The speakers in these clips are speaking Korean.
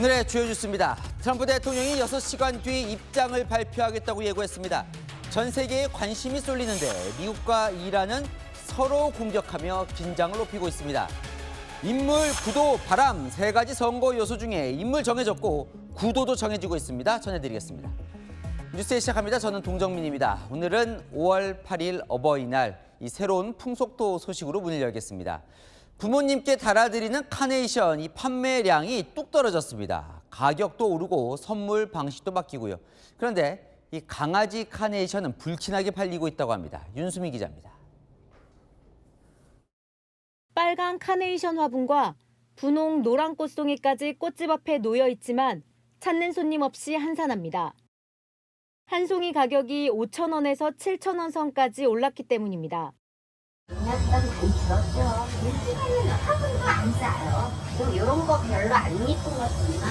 오늘의 주요 뉴스입니다. 트럼프 대통령이 6시간 뒤 입장을 발표하겠다고 예고했습니다. 전 세계에 관심이 쏠리는데 미국과 이란은 서로 공격하며 긴장을 높이고 있습니다. 인물, 구도, 바람 세 가지 선거 요소 중에 인물 정해졌고 구도도 정해지고 있습니다. 전해드리겠습니다. 뉴스에 시작합니다. 저는 동정민입니다. 오늘은 5월 8일 어버이날, 이 새로운 풍속도 소식으로 문을 열겠습니다. 부모님께 달아드리는 카네이션, 이 판매량이 뚝 떨어졌습니다. 가격도 오르고 선물 방식도 바뀌고요. 그런데 이 강아지 카네이션은 불티나게 팔리고 있다고 합니다. 윤수미 기자입니다. 빨간 카네이션 화분과 분홍 노란 꽃송이까지 꽃집 앞에 놓여 있지만 찾는 손님 없이 한산합니다. 한 송이 가격이 5,000원에서 7,000원 선까지 올랐기 때문입니다. 인력비가 많이 들었죠. 일주일에는 화분도 안 싸요. 또 이런 거 별로 안 예쁜 것들만.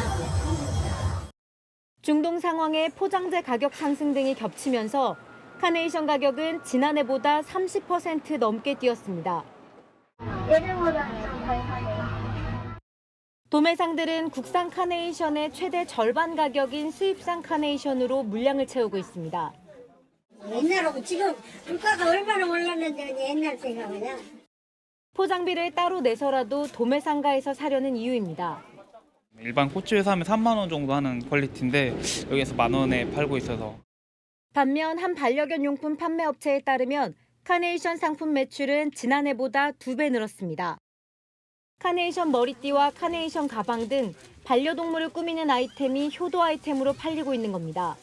중동 상황에 포장재 가격 상승 등이 겹치면서 카네이션 가격은 지난해보다 30% 넘게 뛰었습니다. 예전보다는 좀 덜 사네요. 도매상들은 국산 카네이션의 최대 절반 가격인 수입산 카네이션으로 물량을 채우고 있습니다. 옛날하고 지금 물가가 얼마나 올랐는데 옛날 생각하냐. 포장비를 따로 내서라도 도매상가에서 사려는 이유입니다. 일반 꽃집에서 하면 3만 원 정도 하는 퀄리티인데 여기서 10,000원에 팔고 있어서. 반면 한 반려견 용품 판매 업체에 따르면 카네이션 상품 매출은 지난해보다 2배 늘었습니다. 카네이션 머리띠와 카네이션 가방 등 반려동물을 꾸미는 아이템이 효도 아이템으로 팔리고 있는 겁니다.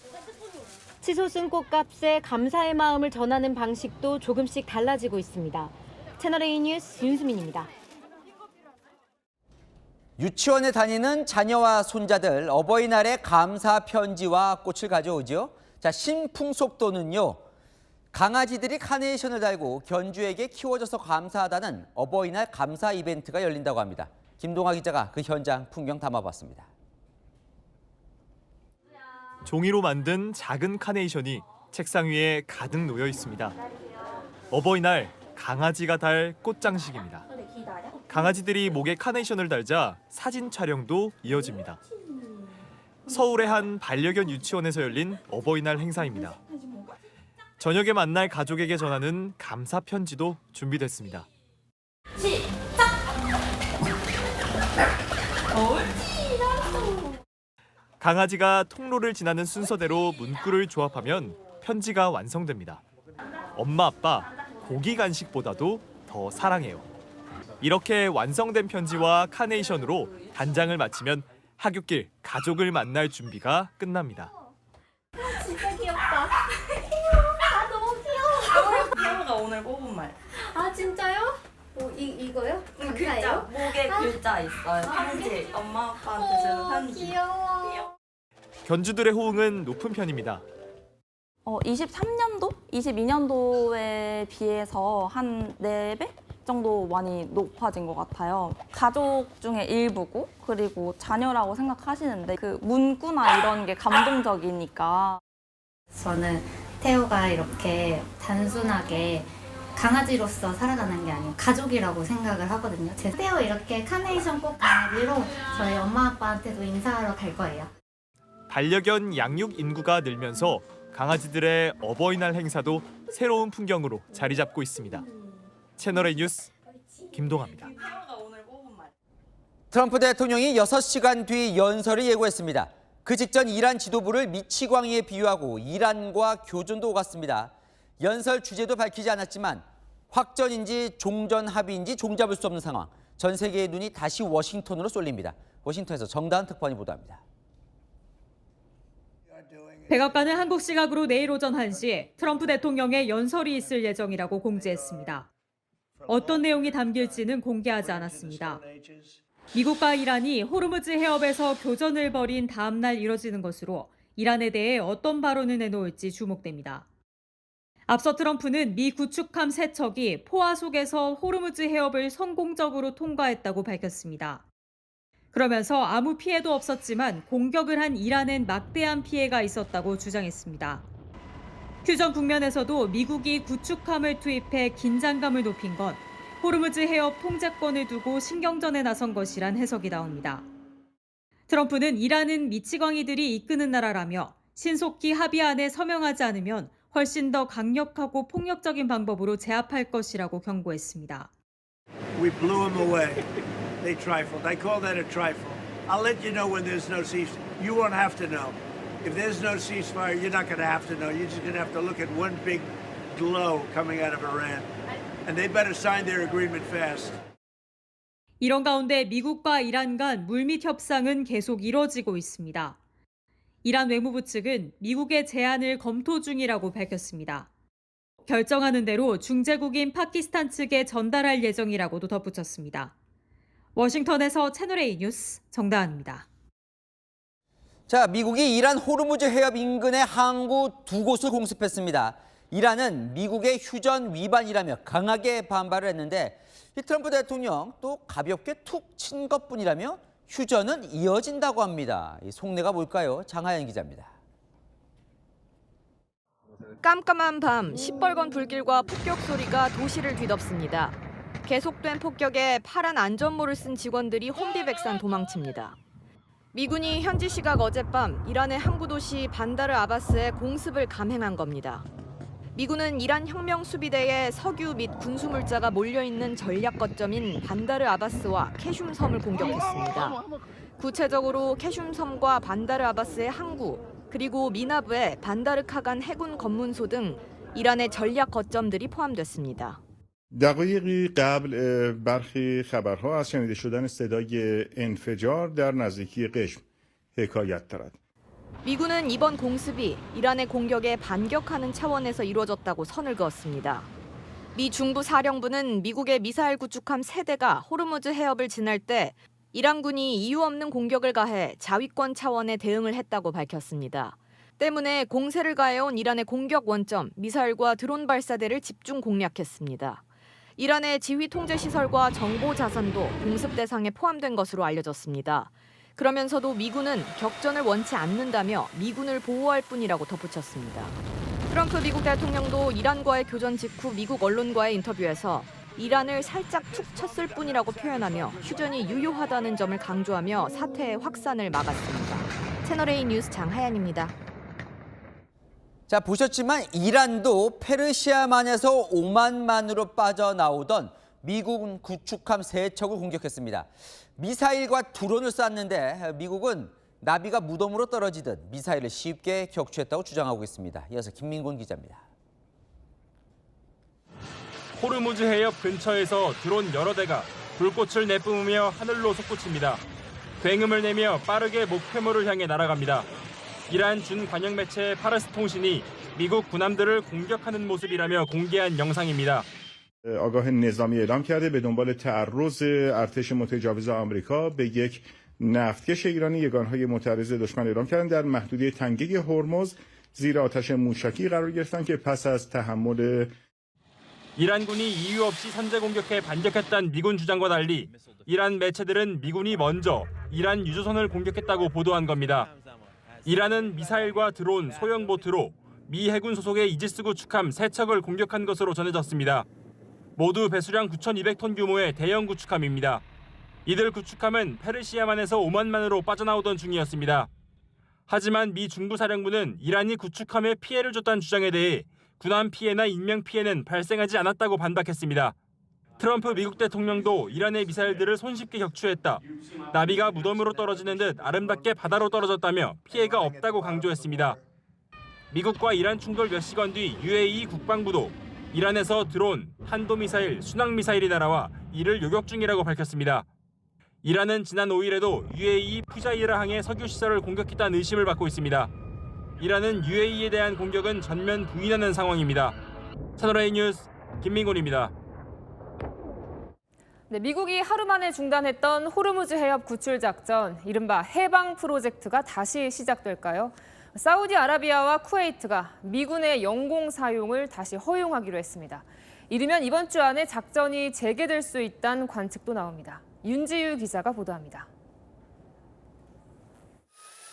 치솟은 꽃값에 감사의 마음을 전하는 방식도 조금씩 달라지고 있습니다. 채널A 뉴스 윤수민입니다. 유치원에 다니는 자녀와 손자들 어버이날에 감사 편지와 꽃을 가져오죠. 자, 신풍속도는요. 강아지들이 카네이션을 달고 견주에게 키워줘서 감사하다는 어버이날 감사 이벤트가 열린다고 합니다. 김동아 기자가 그 현장 풍경 담아봤습니다. 종이로 만든 작은 카네이션이 책상 위에 가득 놓여 있습니다. 어버이날 강아지가 달 꽃장식입니다. 강아지들이 목에 카네이션을 달자 사진 촬영도 이어집니다. 서울의 한 반려견 유치원에서 열린 어버이날 행사입니다. 저녁에 만날 가족에게 전하는 감사 편지도 준비됐습니다. 강아지가 통로를 지나는 순서대로 문구를 조합하면 편지가 완성됩니다. 엄마, 아빠, 고기 간식보다도 더 사랑해요. 이렇게 완성된 편지와 카네이션으로 단장을 마치면 하굣길 가족을 만날 준비가 끝납니다. 진짜 귀엽다. 아 너무 귀여워. 태호가 오늘 뽑은 말. 아 진짜요? 이거요? 글자. 목에 글자 있어요. 편지. 엄마 아빠한테 주는 편지. 귀여워. 견주들의 호응은 높은 편입니다. 23년도, 22년도에 비해서 한 4배 정도 많이 높아진 것 같아요. 가족 중에 일부고 그리고 자녀라고 생각하시는데 그 문구나 이런 게 감동적이니까. 저는 태호가 이렇게 단순하게 강아지로서 살아가는 게 아니고 가족이라고 생각을 하거든요. 제 태호 이렇게 카네이션 꽃 강아지로 저희 엄마 아빠한테도 인사하러 갈 거예요. 반려견 양육 인구가 늘면서 강아지들의 어버이날 행사도 새로운 풍경으로 자리 잡고 있습니다. 채널A 뉴스 김동아입니다. 태호가 오늘 뽑은 말. 트럼프 대통령이 6시간 뒤 연설을 예고했습니다. 그 직전 이란 지도부를 미치광이에 비유하고 이란과 교전도 오갔습니다. 연설 주제도 밝히지 않았지만 확전인지 종전 합의인지 종잡을 수 없는 상황. 전 세계의 눈이 다시 워싱턴으로 쏠립니다. 워싱턴에서 정다은 특파원이 보도합니다. 백악관은 한국 시각으로 내일 오전 1시 트럼프 대통령의 연설이 있을 예정이라고 공지했습니다. 어떤 내용이 담길지는 공개하지 않았습니다. 미국과 이란이 호르무즈 해협에서 교전을 벌인 다음 날 이뤄지는 것으로 이란에 대해 어떤 발언을 내놓을지 주목됩니다. 앞서 트럼프는 미 구축함 3척이 포화 속에서 호르무즈 해협을 성공적으로 통과했다고 밝혔습니다. 그러면서 아무 피해도 없었지만 공격을 한 이란엔 막대한 피해가 있었다고 주장했습니다. 휴전 국면에서도 미국이 구축함을 투입해 긴장감을 높인 건 호르무즈 해협 통제권을 두고 신경전에 나선 것이란 해석이 나옵니다. 트럼프는 이란은 미치광이들이 이끄는 나라라며 신속히 합의안에 서명하지 않으면 훨씬 더 강력하고 폭력적인 방법으로 제압할 것이라고 경고했습니다. We blew them away. They trifled. I call that a trifle. I'll let you know when there's no ceasefire. You won't have to know. If there's no ceasefire, you're not going to have to know. You're just going to have to look at one big glow coming out of Iran. And they better sign their agreement fast. 이런 가운데 미국과 이란 간 물밑 협상은 계속 이뤄지고 있습니다. 이란 외무부 측은 미국의 제안을 검토 중이라고 밝혔습니다. 결정하는 대로 중재국인 파키스탄 측에 전달할 예정이라고도 덧붙였습니다. 워싱턴에서 채널A 뉴스 정다은입니다. 자, 미국이 이란 호르무즈 해협 인근의 항구 2곳을 공습했습니다. 이란은 미국의 휴전 위반이라며 강하게 반발을 했는데 이 트럼프 대통령 또 가볍게 툭 친 것뿐이라며 휴전은 이어진다고 합니다. 이 속내가 뭘까요? 장하연 기자입니다. 깜깜한 밤 시뻘건 불길과 폭격 소리가 도시를 뒤덮습니다. 계속된 폭격에 파란 안전모를 쓴 직원들이 혼비백산 도망칩니다. 미군이 현지 시각 어젯밤 이란의 항구 도시 반다르 아바스에 공습을 감행한 겁니다. 미군은 이란 혁명 수비대에 석유 및 군수물자가 몰려있는 전략 거점인 반다르 아바스와 캐슘 섬을 공격했습니다. 구체적으로 캐슘 섬과 반다르 아바스의 항구, 그리고 미나브의 반다르 카간 해군 검문소 등 이란의 전략 거점들이 포함됐습니다. دقایقی قبل برخی خبرها از شنیده شدن صدای انفجار در نزدیکی قشم حکایت دارد. 미군은 이번 공습이 이란의 공격에 반격하는 차원에서 이루어졌다고 선을 그었습니다. 미 중부 사령부는 미국의 미사일 구축함 3대가 호르무즈 해협을 지날 때 이란군이 이유 없는 공격을 가해 자위권 차원의 대응을 했다고 밝혔습니다. 때문에 공세를 가해온 이란의 공격 원점, 미사일과 드론 발사대를 집중 공략했습니다. 이란의 지휘 통제 시설과 정보 자산도 공습 대상에 포함된 것으로 알려졌습니다. 그러면서도 미군은 격전을 원치 않는다며 미군을 보호할 뿐이라고 덧붙였습니다. 트럼프 미국 대통령도 이란과의 교전 직후 미국 언론과의 인터뷰에서 이란을 살짝 툭 쳤을 뿐이라고 표현하며 휴전이 유효하다는 점을 강조하며 사태의 확산을 막았습니다. 채널A 뉴스 장하연입니다. 자, 보셨지만 이란도 페르시아만에서 오만만으로 빠져나오던 미군 구축함 3척을 공격했습니다. 미사일과 드론을 쐈는데 미국은 나비가 무덤으로 떨어지듯 미사일을 쉽게 격추했다고 주장하고 있습니다. 이어서 김민곤 기자입니다. 호르무즈 해협 근처에서 드론 여러 대가 불꽃을 내뿜으며 하늘로 솟구칩니다. 굉음을 내며 빠르게 목표물을 향해 날아갑니다. 이란 준관영 매체 파르스 통신이 미국 군함들을 공격하는 모습이라며 공개한 영상입니다. آگاه نظامی اعلام کرده به دنبال تعرض ارتش متجاوز آمریکا به یک نفتکش ایرانی یگانهای معترض دشمن اعلام کردند در محدوده تنگه هرمز زیر آتش موشکی قرار گرفتند که پس از تحمل 이란군이 이유 없이 선제 공격해 반격했다는 미군 주장과 달리 이란 매체들은 미군이 먼저 이란 유조선을 공격했다고 보도한 겁니다. 이란은 미사일과 드론, 소형 보트로 미 해군 소속의 이지스 구축함 3척을 공격한 것으로 전해졌습니다. 모두 배수량 9,200톤 규모의 대형 구축함입니다. 이들 구축함은 페르시아만에서 오만만으로 빠져나오던 중이었습니다. 하지만 미 중부사령부는 이란이 구축함에 피해를 줬다는 주장에 대해 군함 피해나 인명 피해는 발생하지 않았다고 반박했습니다. 트럼프 미국 대통령도 이란의 미사일들을 손쉽게 격추했다. 나비가 무덤으로 떨어지는 듯 아름답게 바다로 떨어졌다며 피해가 없다고 강조했습니다. 미국과 이란 충돌 몇 시간 뒤 UAE 국방부도 이란에서 드론, 탄도미사일, 순항미사일이 날아와 이를 요격 중이라고 밝혔습니다. 이란은 지난 5일에도 UAE 푸자이라항의 석유시설을 공격했다는 의심을 받고 있습니다. 이란은 UAE에 대한 공격은 전면 부인하는 상황입니다. 채널A 뉴스 김민곤입니다. 네, 미국이 하루 만에 중단했던 호르무즈 해협 구출 작전, 이른바 해방 프로젝트가 다시 시작될까요? 사우디아라비아와 쿠웨이트가 미군의 영공 사용을 다시 허용하기로 했습니다. 이르면 이번 주 안에 작전이 재개될 수 있다는 관측도 나옵니다. 윤지유 기자가 보도합니다.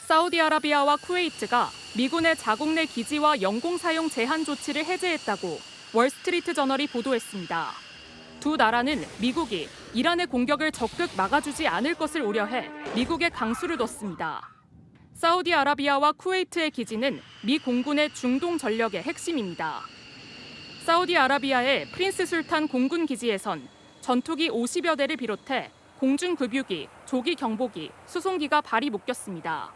사우디아라비아와 쿠웨이트가 미군의 자국 내 기지와 영공 사용 제한 조치를 해제했다고 월스트리트 저널이 보도했습니다. 두 나라는 미국이 이란의 공격을 적극 막아주지 않을 것을 우려해 미국에 강수를 뒀습니다. 사우디아라비아와 쿠웨이트의 기지는 미 공군의 중동 전력의 핵심입니다. 사우디아라비아의 프린스 술탄 공군 기지에선 전투기 50여 대를 비롯해 공중급유기, 조기 경보기, 수송기가 발이 묶였습니다.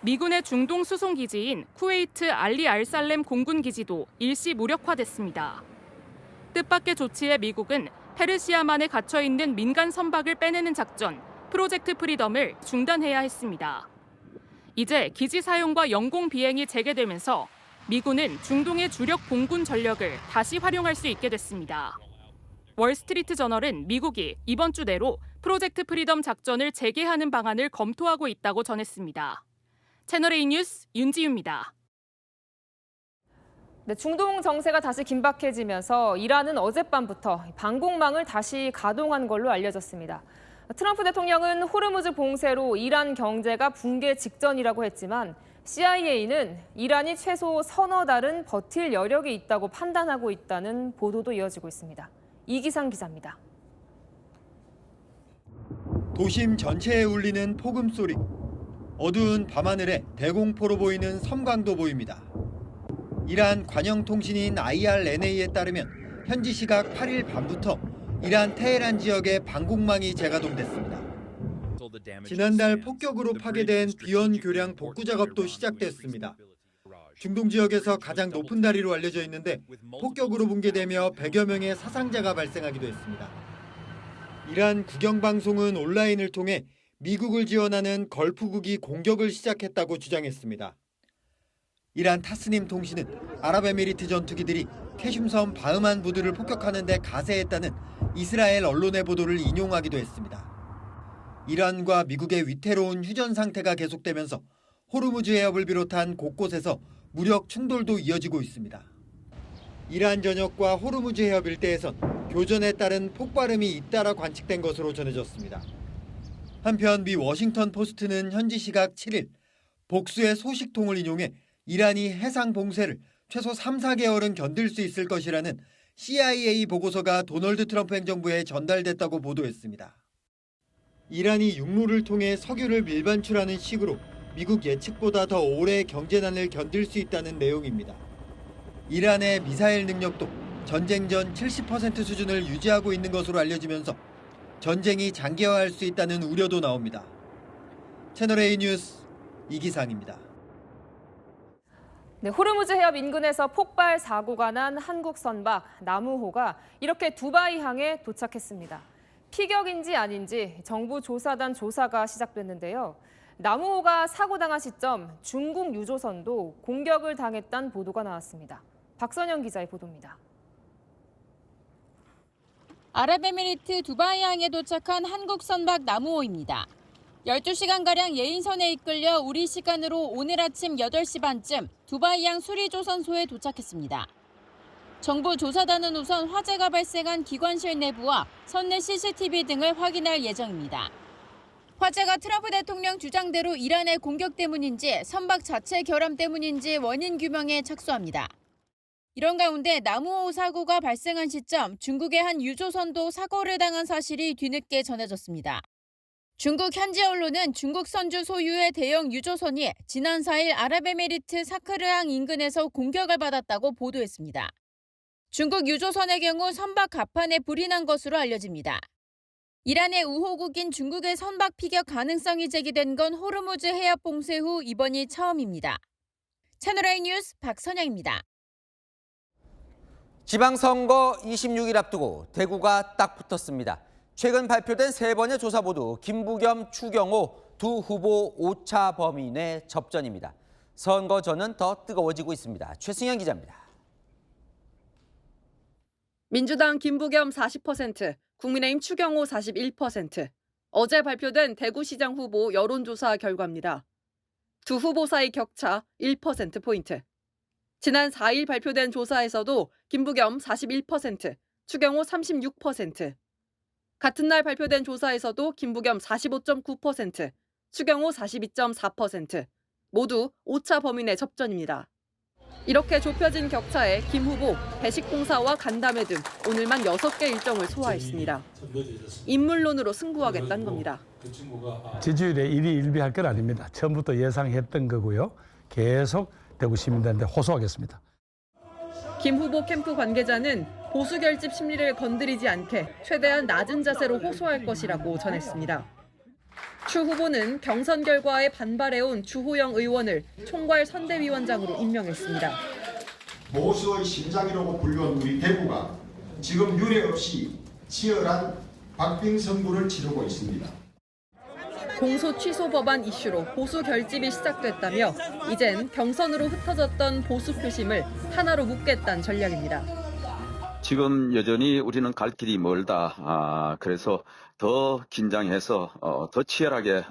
미군의 중동 수송기지인 쿠웨이트 알리 알살렘 공군 기지도 일시 무력화됐습니다. 뜻밖의 조치에 미국은 페르시아만에 갇혀있는 민간 선박을 빼내는 작전, 프로젝트 프리덤을 중단해야 했습니다. 이제 기지 사용과 영공 비행이 재개되면서 미군은 중동의 주력 공군 전력을 다시 활용할 수 있게 됐습니다. 월스트리트 저널은 미국이 이번 주 내로 프로젝트 프리덤 작전을 재개하는 방안을 검토하고 있다고 전했습니다. 채널A 뉴스 윤지유입니다. 네, 중동 정세가 다시 긴박해지면서 이란은 어젯밤부터 방공망을 다시 가동한 걸로 알려졌습니다. 트럼프 대통령은 호르무즈 봉쇄로 이란 경제가 붕괴 직전이라고 했지만 CIA는 이란이 최소 서너 달은 버틸 여력이 있다고 판단하고 있다는 보도도 이어지고 있습니다. 이기상 기자입니다. 도심 전체에 울리는 폭음 소리. 어두운 밤하늘에 대공포로 보이는 섬광도 보입니다. 이란 관영통신인 IRNA에 따르면 현지 시각 8일 밤부터 이란 테헤란 지역에 방공망이 재가동됐습니다. 지난달 폭격으로 파괴된 비원 교량 복구 작업도 시작됐습니다. 중동 지역에서 가장 높은 다리로 알려져 있는데 폭격으로 붕괴되며 100여 명의 사상자가 발생하기도 했습니다. 이란 국영방송은 온라인을 통해 미국을 지원하는 걸프국이 공격을 시작했다고 주장했습니다. 이란 타스님 통신은 아랍에미리트 전투기들이 캐슘섬 바흐만 부두를 폭격하는 데 가세했다는 이스라엘 언론의 보도를 인용하기도 했습니다. 이란과 미국의 위태로운 휴전 상태가 계속되면서 호르무즈 해협을 비롯한 곳곳에서 무력 충돌도 이어지고 있습니다. 이란 전역과 호르무즈 해협 일대에선 교전에 따른 폭발음이 잇따라 관측된 것으로 전해졌습니다. 한편 미 워싱턴 포스트는 현지 시각 7일 복수의 소식통을 인용해 이란이 해상 봉쇄를 최소 3, 4개월은 견딜 수 있을 것이라는 CIA 보고서가 도널드 트럼프 행정부에 전달됐다고 보도했습니다. 이란이 육로를 통해 석유를 밀반출하는 식으로 미국 예측보다 더 오래 경제난을 견딜 수 있다는 내용입니다. 이란의 미사일 능력도 전쟁 전 70% 수준을 유지하고 있는 것으로 알려지면서 전쟁이 장기화할 수 있다는 우려도 나옵니다. 채널A 뉴스 이기상입니다. 네, 호르무즈 해협 인근에서 폭발 사고가 난 한국 선박 나무호가 이렇게 두바이 항에 도착했습니다. 피격인지 아닌지 정부 조사단 조사가 시작됐는데요. 나무호가 사고당한 시점 중국 유조선도 공격을 당했다는 보도가 나왔습니다. 박선영 기자의 보도입니다. 아랍에미리트 두바이항에 도착한 한국 선박 나무호입니다. 12시간가량 예인선에 이끌려 우리 시간으로 오늘 아침 8시 반쯤 두바이항 수리조선소에 도착했습니다. 정부 조사단은 우선 화재가 발생한 기관실 내부와 선내 CCTV 등을 확인할 예정입니다. 화재가 트럼프 대통령 주장대로 이란의 공격 때문인지 선박 자체 결함 때문인지 원인 규명에 착수합니다. 이런 가운데 나무호 사고가 발생한 시점 중국의 한 유조선도 사고를 당한 사실이 뒤늦게 전해졌습니다. 중국 현지 언론은 중국 선주 소유의 대형 유조선이 지난 4일 아랍에미리트 사크르항 인근에서 공격을 받았다고 보도했습니다. 중국 유조선의 경우 선박 갑판에 불이 난 것으로 알려집니다. 이란의 우호국인 중국의 선박 피격 가능성이 제기된 건 호르무즈 해협 봉쇄 후 이번이 처음입니다. 채널A 뉴스 박선영입니다. 지방선거 26일 앞두고 대구가 딱 붙었습니다. 최근 발표된 3번의 조사 모두 김부겸, 추경호 두 후보 오차 범위 내 접전입니다. 선거전은 더 뜨거워지고 있습니다. 최승현 기자입니다. 민주당 김부겸 40%, 국민의힘 추경호 41%. 어제 발표된 대구시장 후보 여론조사 결과입니다. 두 후보 사이 격차 1%포인트. 지난 4일 발표된 조사에서도 김부겸 41%, 추경호 36%. 같은 날 발표된 조사에서도 김부겸 45.9%, 추경호 42.4%. 모두 오차 범위 내 접전입니다. 이렇게 좁혀진 격차에 김 후보 배식공사와 간담회 등 오늘만 6개 일정을 소화했습니다. 인물론으로 승부하겠다는 겁니다. 지지율에 일희일비할 건 아닙니다. 처음부터 예상했던 거고요. 계속 대구 시민들한테 호소하겠습니다. 김 후보 캠프 관계자는 보수 결집 심리를 건드리지 않게 최대한 낮은 자세로 호소할 것이라고 전했습니다. 추 후보는 경선 결과에 반발해온 주호영 의원을 총괄 선대위원장으로 임명했습니다. 보수의 심장이라고 불리운 우리 대구가 지금 유례 없이 치열한 박빙 선구를 치르고 있습니다. 공소 취소 법안 이슈로 보수 결집이 시작됐다며 이젠 경선으로 흩어졌던 보수 표심을 하나로 묶겠다는 전략입니다. 지금 여전히 우리는 갈 길이 멀다. 그래서 더 긴장해서 더 치열하게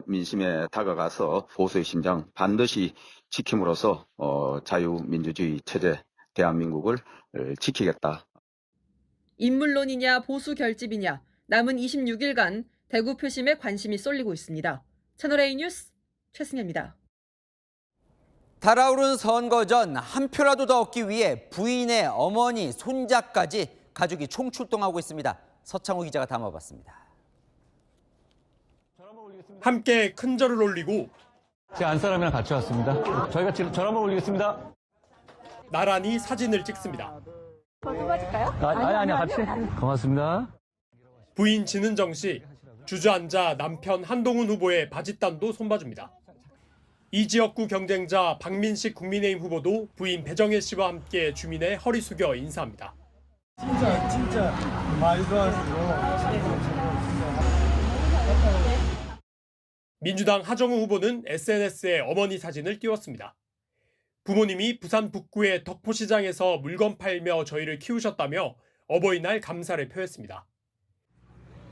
민심에 다가가서 보수의 심장 반드시 지킴으로써 자유민주주의 체제 대한민국을 지키겠다. 인물론이냐 보수 결집이냐 남은 26일간 대구 표심에 관심이 쏠리고 있습니다. 채널A 뉴스 최승혜입니다. 달아오른 선거 전 한 표라도 더 얻기 위해 부인의 어머니, 손자까지 가족이 총출동하고 있습니다. 서창호 기자가 담아봤습니다. 함께 큰 절을 올리고 제 안사람이랑 같이 왔습니다. 저희가 지금 절 한번 올리겠습니다. 나란히 사진을 찍습니다. 뽑아줄까요? 아니, 같이. 고맙습니다. 부인 진은정 씨, 주저앉아 남편 한동훈 후보의 바짓단도 손봐줍니다. 이 지역구 경쟁자 박민식 국민의힘 후보도 부인 배정혜 씨와 함께 주민의 허리 숙여 인사합니다. 진짜 많이 도와주고. 민주당 하정우 후보는 SNS에 어머니 사진을 띄웠습니다. 부모님이 부산 북구의 덕포시장에서 물건 팔며 저희를 키우셨다며 어버이날 감사를 표했습니다.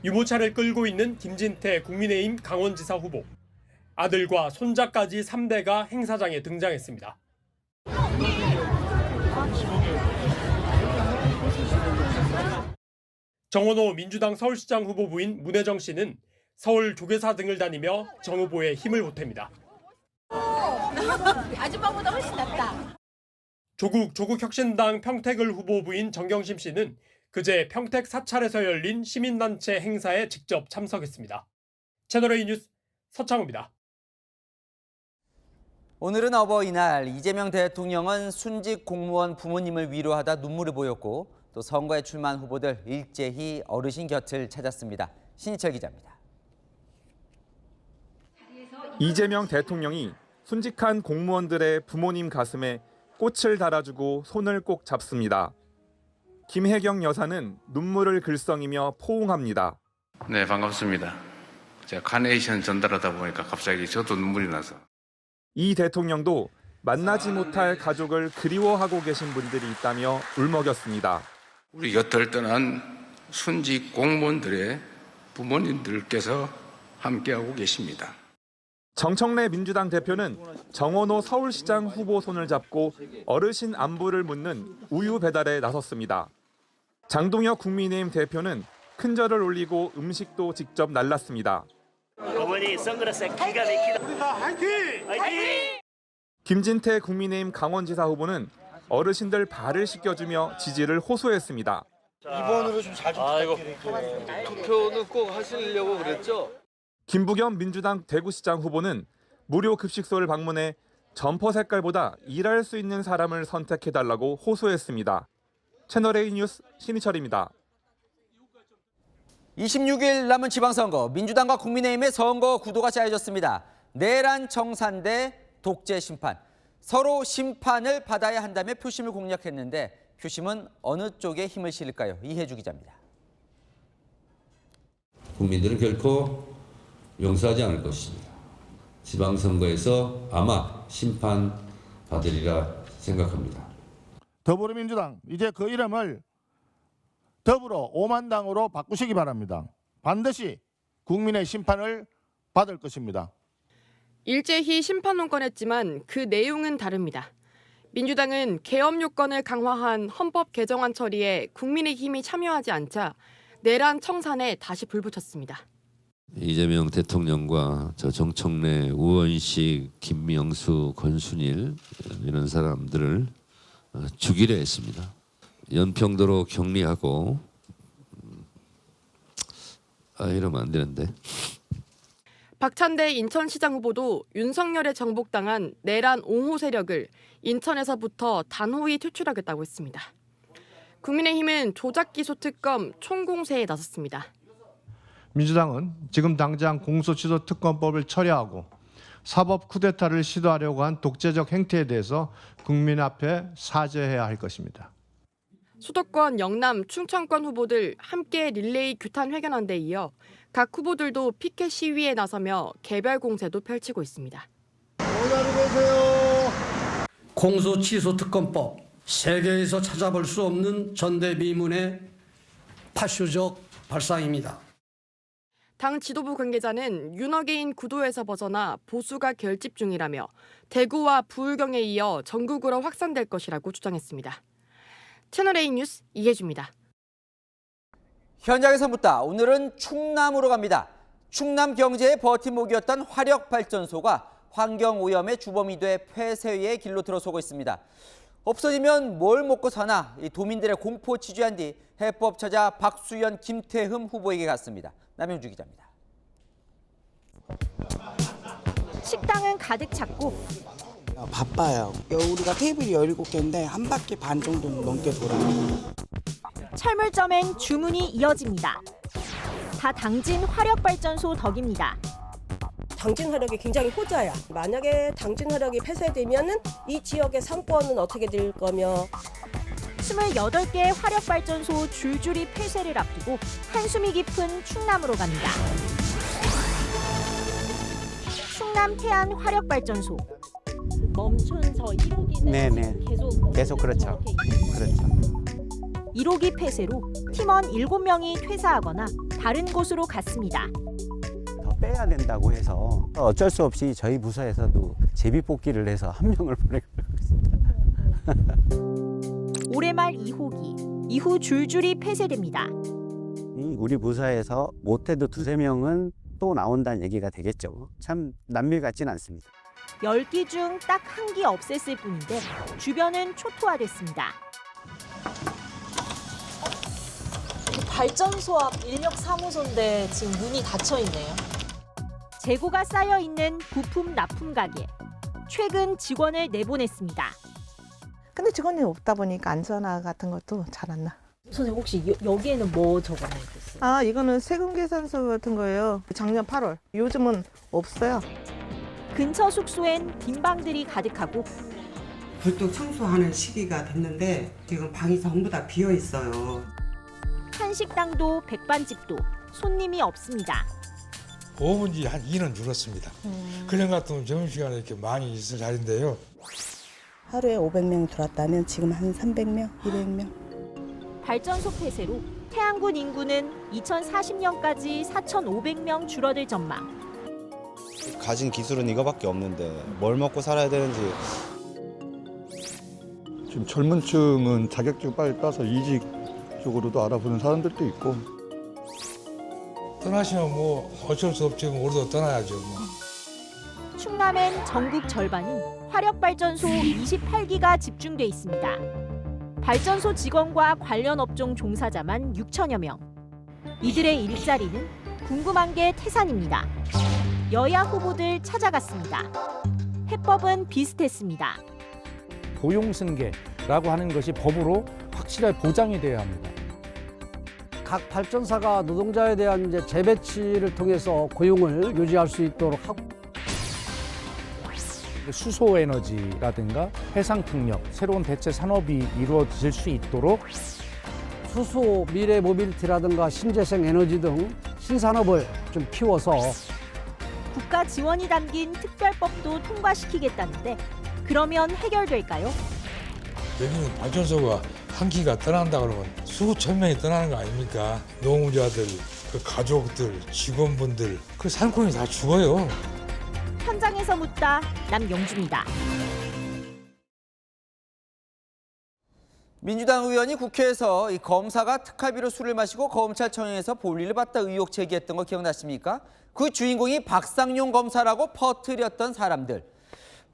유모차를 끌고 있는 김진태 국민의힘 강원지사 후보. 아들과 손자까지 3대가 행사장에 등장했습니다. 정원호 민주당 서울시장 후보 부인 문혜정 씨는 서울 조계사 등을 다니며 정 후보의 힘을 보탭니다. 아줌마보다 훨씬 낫다. 조국 혁신당 평택을 후보 부인 정경심 씨는 그제 평택 사찰에서 열린 시민단체 행사에 직접 참석했습니다. 채널A 뉴스 서창호입니다. 오늘은 어버이날. 이재명 대통령은 순직 공무원 부모님을 위로하다 눈물을 보였고 또 선거에 출마한 후보들 일제히 어르신 곁을 찾았습니다. 신희철 기자입니다. 이재명 대통령이 순직한 공무원들의 부모님 가슴에 꽃을 달아주고 손을 꼭 잡습니다. 김혜경 여사는 눈물을 글썽이며 포옹합니다. 네, 반갑습니다. 제가 카네이션 전달하다 보니까 갑자기 저도 눈물이 나서. 이 대통령도 만나지 못할 가족을 그리워하고 계신 분들이 있다며 울먹였습니다. 우리 곁을 떠난 순직 공무원들의 부모님들께서 함께하고 계십니다. 정청래 민주당 대표는 정원호 서울시장 후보 손을 잡고 어르신 안부를 묻는 우유 배달에 나섰습니다. 장동혁 국민의힘 대표는 큰 절을 올리고 음식도 직접 날랐습니다. 어머니 선글라스 기가 막히다. 우리 다 화이팅! 화이팅! 김진태 국민의힘 강원지사 후보는 어르신들 발을 씻겨주며 지지를 호소했습니다. 이번으로 좀 잘 좀 부탁드릴게요. 투표는 꼭 하시려고 그랬죠? 김부겸 민주당 대구시장 후보는 무료 급식소를 방문해 점퍼 색깔보다 일할 수 있는 사람을 선택해달라고 호소했습니다. 채널A 뉴스 신희철입니다. 26일 남은 지방선거, 민주당과 국민의힘의 선거 구도가 짜여졌습니다. 내란 청산 대 독재 심판. 서로 심판을 받아야 한다며 표심을 공략했는데 표심은 어느 쪽에 힘을 실을까요? 이혜주 기자입니다. 국민들은 결코 용서하지 않을 것입니다. 지방선거에서 아마 심판받으리라 생각합니다. 더불어민주당, 이제 그 이름을 더불어 오만당으로 바꾸시기 바랍니다. 반드시 국민의 심판을 받을 것입니다. 일제히 심판론 꺼냈지만 그 내용은 다릅니다. 민주당은 계엄 요건을 강화한 헌법 개정안 처리에 국민의힘이 참여하지 않자 내란 청산에 다시 불붙였습니다. 이재명 대통령과 저 정청래, 우원식, 김명수, 권순일 이런 사람들을 죽이려 했습니다. 연평도로 격리하고 이러면 안 되는데. 박찬대 인천시장 후보도 윤석열에 정복당한 내란 옹호 세력을 인천에서부터 단호히 퇴출하겠다고 했습니다. 국민의힘은 조작기소 특검 총공세에 나섰습니다. 민주당은 지금 당장 공소취소 특검법을 철회하고 사법 쿠데타를 시도하려고 한 독재적 행태에 대해서 국민 앞에 사죄해야 할 것입니다. 수도권, 영남, 충청권 후보들 함께 릴레이 규탄 회견한 데 이어 각 후보들도 피켓 시위에 나서며 개별 공세도 펼치고 있습니다. 공소취소 특검법, 세계에서 찾아볼 수 없는 전대미문의 파쇼적 발상입니다. 당 지도부 관계자는 윤어게인 구도에서 벗어나 보수가 결집 중이라며 대구와 부울경에 이어 전국으로 확산될 것이라고 주장했습니다. 채널A 뉴스 이혜주입니다. 현장에서 묻다. 오늘은 충남으로 갑니다. 충남 경제의 버팀목이었던 화력발전소가 환경오염의 주범이 돼 폐쇄의 길로 들어서고 있습니다. 없어지면 뭘 먹고 사나 이 도민들의 공포 취재한 뒤 해법 찾아 박수현, 김태흠 후보에게 갔습니다. 남영주 기자입니다. 식당은 가득 찼고 바빠요. 우리가 테이블이 17개인데 한 바퀴 반 정도 넘게 돌아요. 철물점엔 주문이 이어집니다. 다 당진 화력발전소 덕입니다. 당진 화력이 굉장히 호재야. 만약에 당진 화력이 폐쇄되면은 이 지역의 상권은 어떻게 될 거며. 28개 화력발전소 줄줄이 폐쇄를 앞두고 한숨이 깊은 충남으로 갑니다. 충남 태안 화력발전소. 멈춘 저 1호기는 계속 그렇죠. 1호기 폐쇄로 팀원 7명이 퇴사하거나 다른 곳으로 갔습니다. 더 빼야 된다고 해서 어쩔 수 없이 저희 부서에서도 제비뽑기를 해서 한 명을 보내고 있습니다. 올해 말 2호기, 이후 줄줄이 폐쇄됩니다. 우리 부서에서 못해도 2-3명은 또 나온다는 얘기가 되겠죠. 참 남일 같진 않습니다. 10기 중 딱 1기 없앴을 뿐인데 주변은 초토화됐습니다. 발전소 앞 인력 사무소인데 지금 문이 닫혀 있네요. 재고가 쌓여 있는 부품 납품 가게. 최근 직원을 내보냈습니다. 근데 직원이 없다 보니까 안전화 같은 것도 잘 안 나. 선생님 혹시 여기에는 뭐 적어놓으셨어요? 이거는 세금 계산서 같은 거예요. 작년 8월. 요즘은 없어요. 근처 숙소엔 빈 방들이 가득하고 굴뚝 청소하는 시기가 됐는데 지금 방이 전부 다 비어 있어요. 한식당도 백반집도 손님이 없습니다. 5분지 한 2는 줄었습니다. 그냥 같으면 점심시간에 이렇게 많이 있을 자리인데요. 하루에 500명 들어왔다면 지금 한 300명, 200명. 발전소 폐쇄로 태안군 인구는 2040년까지 4,500명 줄어들 전망. 가진 기술은 이거밖에 없는데 뭘 먹고 살아야 되는지. 지금 젊은 층은 자격증 빨리 따서 이직 쪽으로도 알아보는 사람들도 있고. 떠나시면 뭐 어쩔 수 없지. 우리도 떠나야죠. 충남엔 전국 절반인 화력발전소 28기가 집중돼 있습니다. 발전소 직원과 관련 업종 종사자만 6천여 명. 이들의 일자리는 궁금한 게 태산입니다. 여야 후보들 찾아갔습니다. 해법은 비슷했습니다. 고용승계라고 하는 것이 법으로 확실하게 보장이 돼야 합니다. 각 발전사가 노동자에 대한 재배치를 통해서 고용을 유지할 수 있도록 하고 수소 에너지라든가 해상 풍력, 새로운 대체 산업이 이루어질 수 있도록 수소, 미래 모빌리티라든가 신재생 에너지 등 신산업을 좀 키워서 국가 지원이 담긴 특별법도 통과시키겠다는데 그러면 해결될까요? 여기는 발전소가 한 기가 떠난다 그러면 수천 명이 떠나는 거 아닙니까? 노무자들, 그 가족들, 직원분들, 그 산콩이 다 죽어요. 현장에서 묻다 남영주입니다. 민주당 의원이 국회에서 이 검사가 특활비로 술을 마시고 검찰청에서 볼일을 봤다 의혹 제기했던 거 기억나십니까? 그 주인공이 박상용 검사라고 퍼뜨렸던 사람들.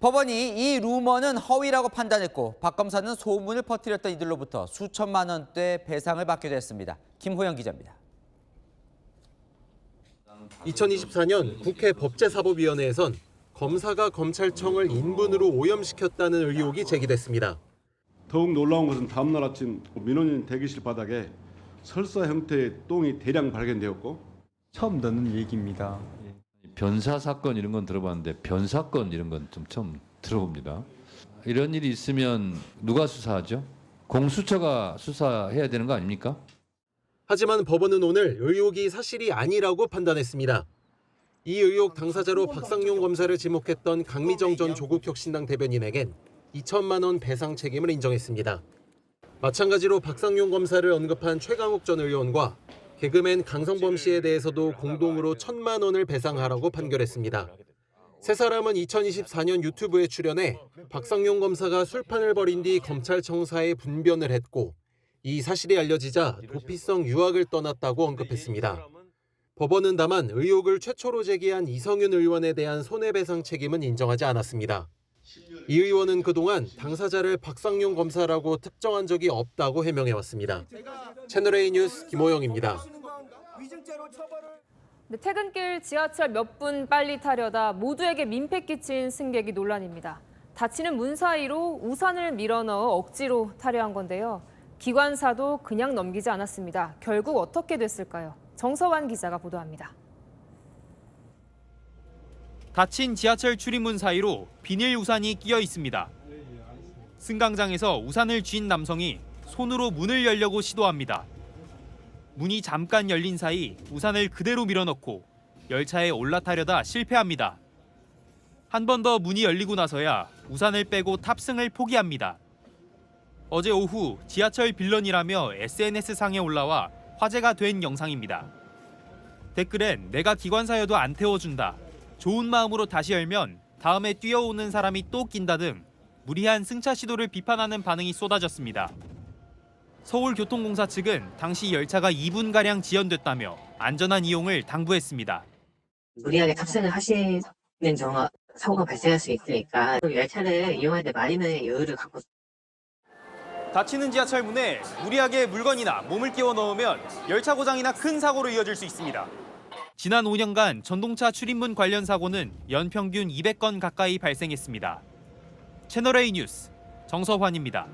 법원이 이 루머는 허위라고 판단했고 박 검사는 소문을 퍼뜨렸던 이들로부터 수천만 원대 배상을 받기도 했습니다. 김호영 기자입니다. 2024년 국회 법제사법위원회에선 검사가 검찰청을 인분으로 오염시켰다는 의혹이 제기됐습니다. 더욱 놀라운 것은 다음날 아침 민원인 대기실 바닥에 설사 형태의 똥이 대량 발견되었고 처음 듣는 얘기입니다. 변사 사건 이런 건 들어봤는데 변사건 이런 건 좀 처음 들어봅니다. 이런 일이 있으면 누가 수사하죠? 공수처가 수사해야 되는 거 아닙니까? 하지만 법원은 오늘 의혹이 사실이 아니라고 판단했습니다. 이 의혹 당사자로 박상용 검사를 지목했던 강미정 전 조국혁신당 대변인에겐 2천만 원 배상 책임을 인정했습니다. 마찬가지로 박상용 검사를 언급한 최강욱 전 의원과 개그맨 강성범 씨에 대해서도 공동으로 1,000만 원을 배상하라고 판결했습니다. 세 사람은 2024년 유튜브에 출연해 박상용 검사가 술판을 벌인 뒤 검찰청사에 분변을 했고 이 사실이 알려지자 도피성 유학을 떠났다고 언급했습니다. 법원은 다만 의혹을 최초로 제기한 이성윤 의원에 대한 손해배상 책임은 인정하지 않았습니다. 이 의원은 그동안 당사자를 박상용 검사라고 특정한 적이 없다고 해명해왔습니다. 채널A 뉴스 김호영입니다. 퇴근길 지하철 몇 분 빨리 타려다 모두에게 민폐 끼친 승객이 논란입니다. 닫히는 문 사이로 우산을 밀어넣어 억지로 타려 한 건데요. 기관사도 그냥 넘기지 않았습니다. 결국 어떻게 됐을까요? 정서환 기자가 보도합니다. 닫힌 지하철 출입문 사이로 비닐 우산이 끼어 있습니다. 승강장에서 우산을 쥔 남성이 손으로 문을 열려고 시도합니다. 문이 잠깐 열린 사이 우산을 그대로 밀어넣고 열차에 올라타려다 실패합니다. 한 번 더 문이 열리고 나서야 우산을 빼고 탑승을 포기합니다. 어제 오후 지하철 빌런이라며 SNS상에 올라와 화제가 된 영상입니다. 댓글엔 내가 기관사여도 안 태워준다. 좋은 마음으로 다시 열면 다음에 뛰어오는 사람이 또 낀다 등 무리한 승차 시도를 비판하는 반응이 쏟아졌습니다. 서울교통공사 측은 당시 열차가 2분가량 지연됐다며 안전한 이용을 당부했습니다. 무리하게 탑승을 하시는 경우가 사고가 발생할 수 있으니까 열차를 이용할 때 말이면 여유를 갖고 닫히는 지하철 문에 무리하게 물건이나 몸을 끼워 넣으면 열차 고장이나 큰 사고로 이어질 수 있습니다. 지난 5년간 전동차 출입문 관련 사고는 연평균 200건 가까이 발생했습니다. 채널A 뉴스 정서환입니다.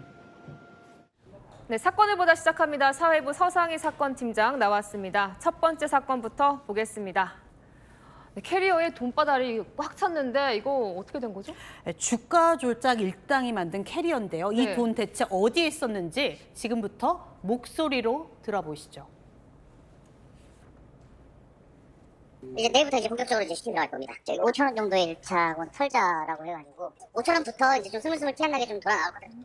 네, 사건을 보다 시작합니다. 사회부 서상희 사건팀장 나왔습니다. 첫 번째 사건부터 보겠습니다. 네, 캐리어에 돈바다리 꽉 찼는데 이거 어떻게 된 거죠? 주가 조작 일당이 만든 캐리어인데요. 네. 이 돈 대체 어디에 썼는지 지금부터 목소리로 들어보시죠. 이제 내일부터 이제 본격적으로 이제 시즌 들어갈 겁니다. 5천 원 정도의 1차원 털자라고 해가지고 5천 원부터 이제 좀 스물스물 티 안 나게 좀 돌아 나오거든요.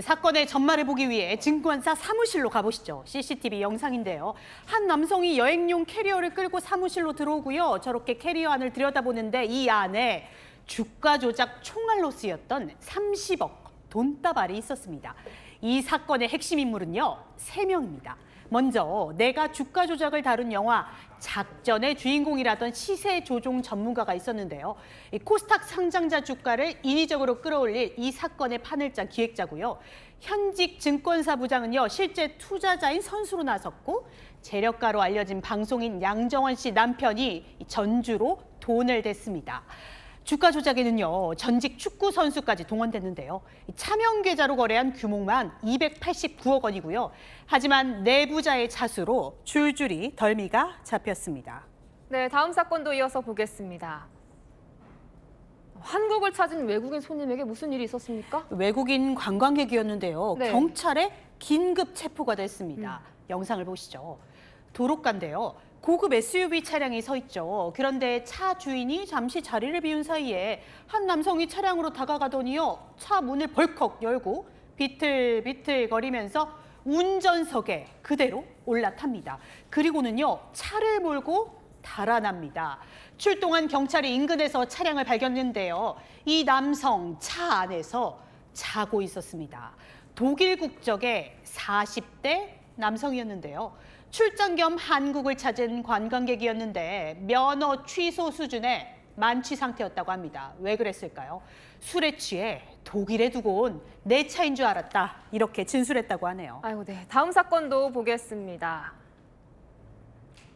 사건의 전말을 보기 위해 증권사 사무실로 가보시죠. CCTV 영상인데요. 한 남성이 여행용 캐리어를 끌고 사무실로 들어오고요. 저렇게 캐리어 안을 들여다보는데 이 안에 주가 조작 총알로 쓰였던 30억 돈다발이 있었습니다. 이 사건의 핵심 인물은요, 3명입니다. 먼저 내가 주가 조작을 다룬 영화 작전의 주인공이라던 시세 조종 전문가가 있었는데요. 이 코스닥 상장자 주가를 인위적으로 끌어올릴 이 사건의 판을 짠 기획자고요. 현직 증권사 부장은요, 실제 투자자인 선수로 나섰고 재력가로 알려진 방송인 양정원 씨 남편이 전주로 돈을 댔습니다. 주가 조작에는요, 전직 축구 선수까지 동원됐는데요. 차명 계좌로 거래한 규모만 289억 원이고요. 하지만 내부자의 자수로 줄줄이 덜미가 잡혔습니다. 네, 다음 사건도 이어서 보겠습니다. 한국을 찾은 외국인 손님에게 무슨 일이 있었습니까? 외국인 관광객이었는데요. 네. 경찰에 긴급 체포가 됐습니다. 영상을 보시죠. 도로가인데요. 고급 SUV 차량이 서 있죠. 그런데 차 주인이 잠시 자리를 비운 사이에 한 남성이 차량으로 다가가더니요, 차 문을 벌컥 열고 비틀비틀 거리면서 운전석에 그대로 올라탑니다. 그리고는요, 차를 몰고 달아납니다. 출동한 경찰이 인근에서 차량을 발견했는데요. 이 남성 차 안에서 자고 있었습니다. 독일 국적의 40대 남성이었는데요. 출장 겸 한국을 찾은 관광객이었는데 면허 취소 수준의 만취 상태였다고 합니다. 왜 그랬을까요? 술에 취해 독일에 두고 온 내 차인 줄 알았다. 이렇게 진술했다고 하네요. 아이고, 네. 다음 사건도 보겠습니다.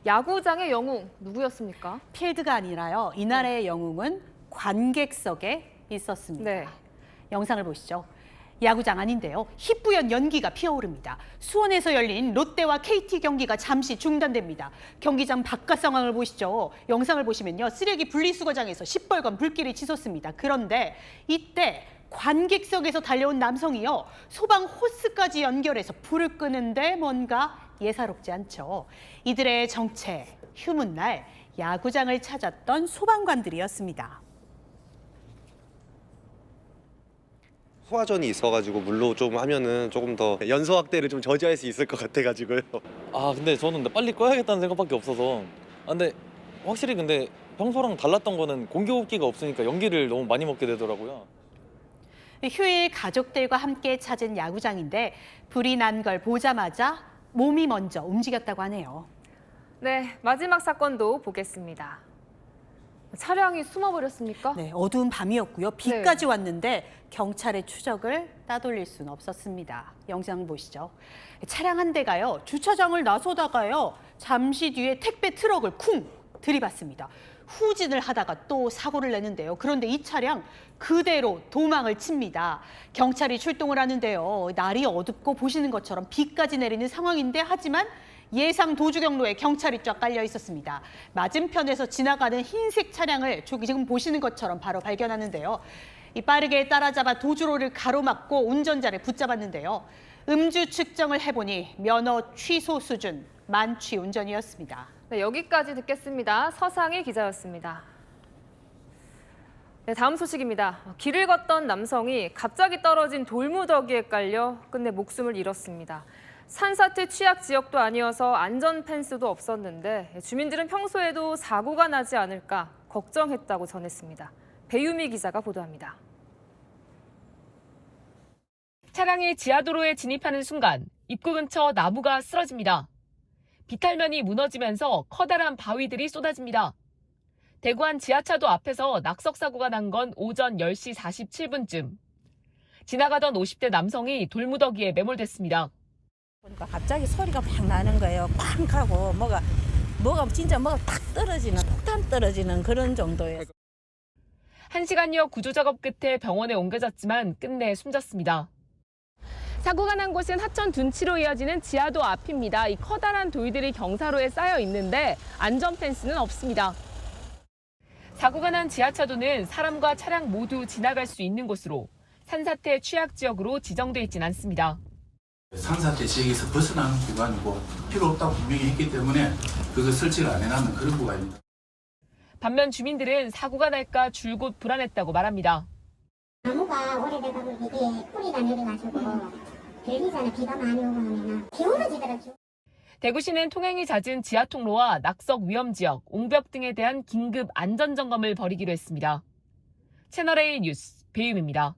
야구장의 영웅 누구였습니까? 필드가 아니라요. 이날의 영웅은 관객석에 있었습니다. 네. 영상을 보시죠. 야구장 아닌데요. 희뿌연 연기가 피어오릅니다. 수원에서 열린 롯데와 KT 경기가 잠시 중단됩니다. 경기장 바깥 상황을 보시죠. 영상을 보시면요. 쓰레기 분리수거장에서 시뻘건 불길이 치솟습니다. 그런데 이때 관객석에서 달려온 남성이요. 소방 호스까지 연결해서 불을 끄는데 뭔가 예사롭지 않죠. 이들의 정체, 휴문날 야구장을 찾았던 소방관들이었습니다. 소화전이 있어가지고 물로 좀 하면은 조금 더 연소 확대를 좀 저지할 수 있을 것 같아가지고요. 아 근데 저는 빨리 꺼야겠다는 생각밖에 없어서. 근데 확실히 근데 평소랑 달랐던 거는 공기호흡기가 없으니까 연기를 너무 많이 먹게 되더라고요. 휴일 가족들과 함께 찾은 야구장인데 불이 난 걸 보자마자 몸이 먼저 움직였다고 하네요. 네, 마지막 사건도 보겠습니다. 차량이 숨어버렸습니까? 네, 어두운 밤이었고요. 비까지 왔는데 경찰의 추적을 따돌릴 수는 없었습니다. 영상 보시죠. 차량 한 대가요. 주차장을 나서다가요. 잠시 뒤에 택배 트럭을 쿵 들이받습니다. 후진을 하다가 또 사고를 내는데요. 그런데 이 차량 그대로 도망을 칩니다. 경찰이 출동을 하는데요. 날이 어둡고 보시는 것처럼 비까지 내리는 상황인데 하지만 예상 도주 경로에 경찰이 쫙 깔려 있었습니다. 맞은편에서 지나가는 흰색 차량을 지금 보시는 것처럼 바로 발견하는데요. 이 빠르게 따라잡아 도주로를 가로막고 운전자를 붙잡았는데요. 음주 측정을 해보니 면허 취소 수준 만취 운전이었습니다. 네, 여기까지 듣겠습니다. 서상희 기자였습니다. 네, 다음 소식입니다. 길을 걷던 남성이 갑자기 떨어진 돌무더기에 깔려 끝내 목숨을 잃었습니다. 산사태 취약 지역도 아니어서 안전 펜스도 없었는데 주민들은 평소에도 사고가 나지 않을까 걱정했다고 전했습니다. 배유미 기자가 보도합니다. 차량이 지하도로에 진입하는 순간 입구 근처 나무가 쓰러집니다. 비탈면이 무너지면서 커다란 바위들이 쏟아집니다. 대구안 지하차도 앞에서 낙석 사고가 난 건 오전 10시 47분쯤. 지나가던 50대 남성이 돌무더기에 매몰됐습니다. 그러니까 갑자기 소리가 막 나는 거예요. 팡 하고 뭐가 진짜 뭐가 탁 떨어지는 폭탄 떨어지는 그런 정도예요. 1시간여 구조 작업 끝에 병원에 옮겨졌지만 끝내 숨졌습니다. 사고가 난 곳은 하천 둔치로 이어지는 지하도 앞입니다. 이 커다란 돌들이 경사로에 쌓여 있는데 안전 펜스는 없습니다. 사고가 난 지하차도는 사람과 차량 모두 지나갈 수 있는 곳으로 산사태 취약 지역으로 지정돼 있진 않습니다. 산사태 지역에서 벗어나는 구간이고 필요 없다고 분명히 했기 때문에 그거 설치를 안 해놨는 그런 구간입니다. 반면 주민들은 사고가 날까 줄곧 불안했다고 말합니다. 나무가 오래돼가지고 이게 뿌리가 내려가지고 들리잖아요. 비가 많이 오고 하면 기울어지더라고요. 대구시는 통행이 잦은 지하통로와 낙석 위험 지역, 옹벽 등에 대한 긴급 안전 점검을 벌이기로 했습니다. 채널A 뉴스 배유미입니다.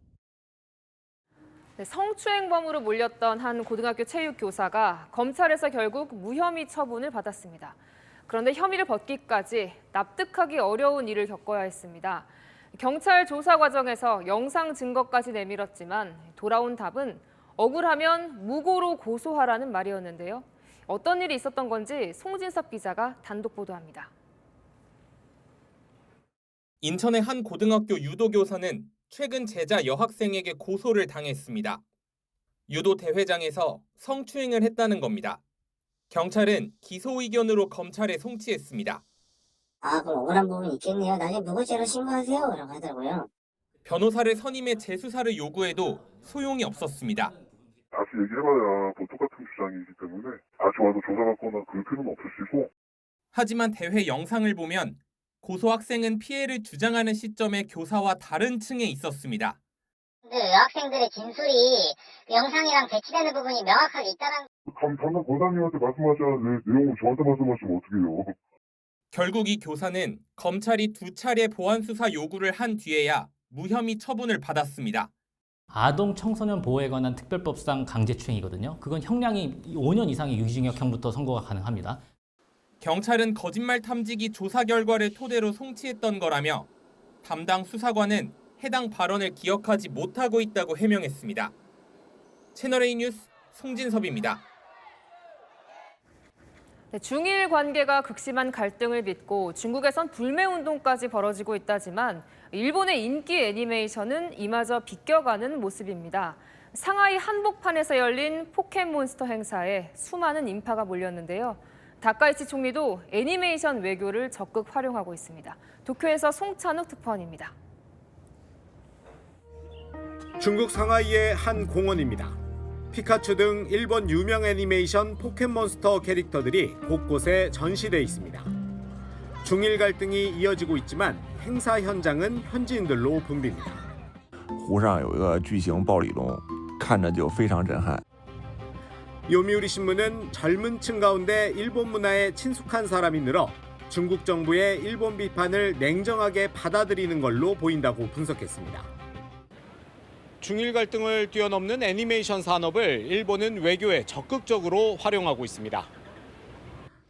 네, 성추행범으로 몰렸던 한 고등학교 체육교사가 검찰에서 결국 무혐의 처분을 받았습니다. 그런데 혐의를 벗기까지 납득하기 어려운 일을 겪어야 했습니다. 경찰 조사 과정에서 영상 증거까지 내밀었지만 돌아온 답은 억울하면 무고로 고소하라는 말이었는데요. 어떤 일이 있었던 건지 송진섭 기자가 단독 보도합니다. 인천의 한 고등학교 유도교사는 최근 제자 여학생에게 고소를 당했습니다. 유도 대회장에서 성추행을 했다는 겁니다. 경찰은 기소 의견으로 검찰에 송치했습니다. 그럼 억울한 부분이 있겠네요. 나중에 무고죄로 신고하세요. 라고 하더라고요. 변호사를 선임해 재수사를 요구해도 소용이 없었습니다. 다시 얘기해봐야 뭐 똑같은 주장이기 때문에 다시 와서 조사받거나 그럴 필요는 없으시고. 하지만 대회 영상을 보면 고소 학생은 피해를 주장하는 시점에 교사와 다른 층에 있었습니다. 여학생들의 진술이 영상이랑 배치되는 부분이 명확하게 있다는. 담당 권사님한테 말씀하셔야 내용을 저한테 말씀하시면 어떻게 해요. 결국 이 교사는 검찰이 2차례 보완 수사 요구를 한 뒤에야 무혐의 처분을 받았습니다. 아동 청소년 보호에 관한 특별법상 강제추행이거든요. 그건 형량이 5년 이상의 유기징역형부터 선고가 가능합니다. 경찰은 거짓말 탐지기 조사 결과를 토대로 송치했던 거라며 담당 수사관은 해당 발언을 기억하지 못하고 있다고 해명했습니다. 채널A 뉴스 송진섭입니다. 중일 관계가 극심한 갈등을 빚고 중국에선 불매운동까지 벌어지고 있다지만 일본의 인기 애니메이션은 이마저 비껴가는 모습입니다. 상하이 한복판에서 열린 포켓몬스터 행사에 수많은 인파가 몰렸는데요. 다카이치 총리도 애니메이션 외교를 적극 활용하고 있습니다. 도쿄에서 송찬욱 특파원입니다. 중국 상하이의 한 공원입니다. 피카츄 등 일본 유명 애니메이션 포켓몬스터 캐릭터들이 곳곳에 전시돼 있습니다. 중일 갈등이 이어지고 있지만 행사 현장은 현지인들로 붐빕니다. 湖上有一个巨型暴鲤龙，看着就非常震撼。 요미우리 신문은 젊은 층 가운데 일본 문화에 친숙한 사람이 늘어 중국 정부의 일본 비판을 냉정하게 받아들이는 걸로 보인다고 분석했습니다. 중일 갈등을 뛰어넘는 애니메이션 산업을 일본은 외교에 적극적으로 활용하고 있습니다.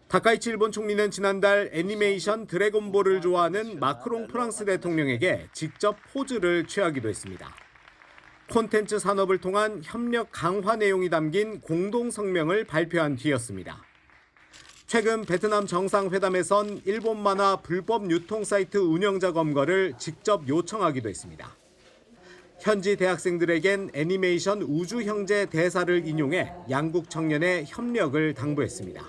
다카이치 일본 총리는 지난달 애니메이션 드래곤볼을 좋아하는 마크롱 프랑스 대통령에게 직접 포즈를 취하기도 했습니다. 콘텐츠 산업을 통한 협력 강화 내용이 담긴 공동 성명을 발표한 뒤였습니다. 최근 베트남 정상회담에선 일본 만화 불법 유통 사이트 운영자 검거를 직접 요청하기도 했습니다. 현지 대학생들에겐 애니메이션 우주 형제 대사를 인용해 양국 청년의 협력을 당부했습니다.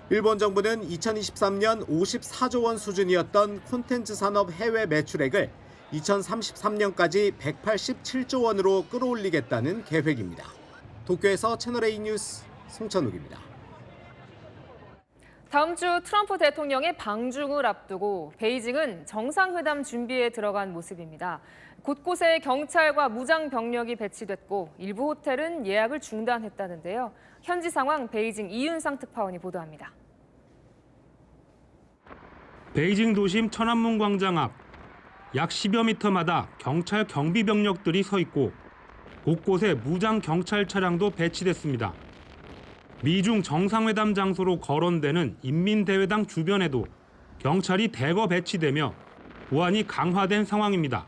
일본 정부는 2023년 54조 원 수준이었던 콘텐츠 산업 해외 매출액을 2033년까지 187조 원으로 끌어올리겠다는 계획입니다. 도쿄에서 채널A 뉴스 송찬욱입니다. 다음 주 트럼프 대통령의 방중을 앞두고 베이징은 정상회담 준비에 들어간 모습입니다. 곳곳에 경찰과 무장 병력이 배치됐고 일부 호텔은 예약을 중단했다는데요. 현지 상황 베이징 이윤상 특파원이 보도합니다. 베이징 도심 천안문 광장 앞 약 10여 미터마다 경찰 경비 병력들이 서 있고 곳곳에 무장 경찰 차량도 배치됐습니다. 미중 정상회담 장소로 거론되는 인민대회당 주변에도 경찰이 대거 배치되며 보안이 강화된 상황입니다.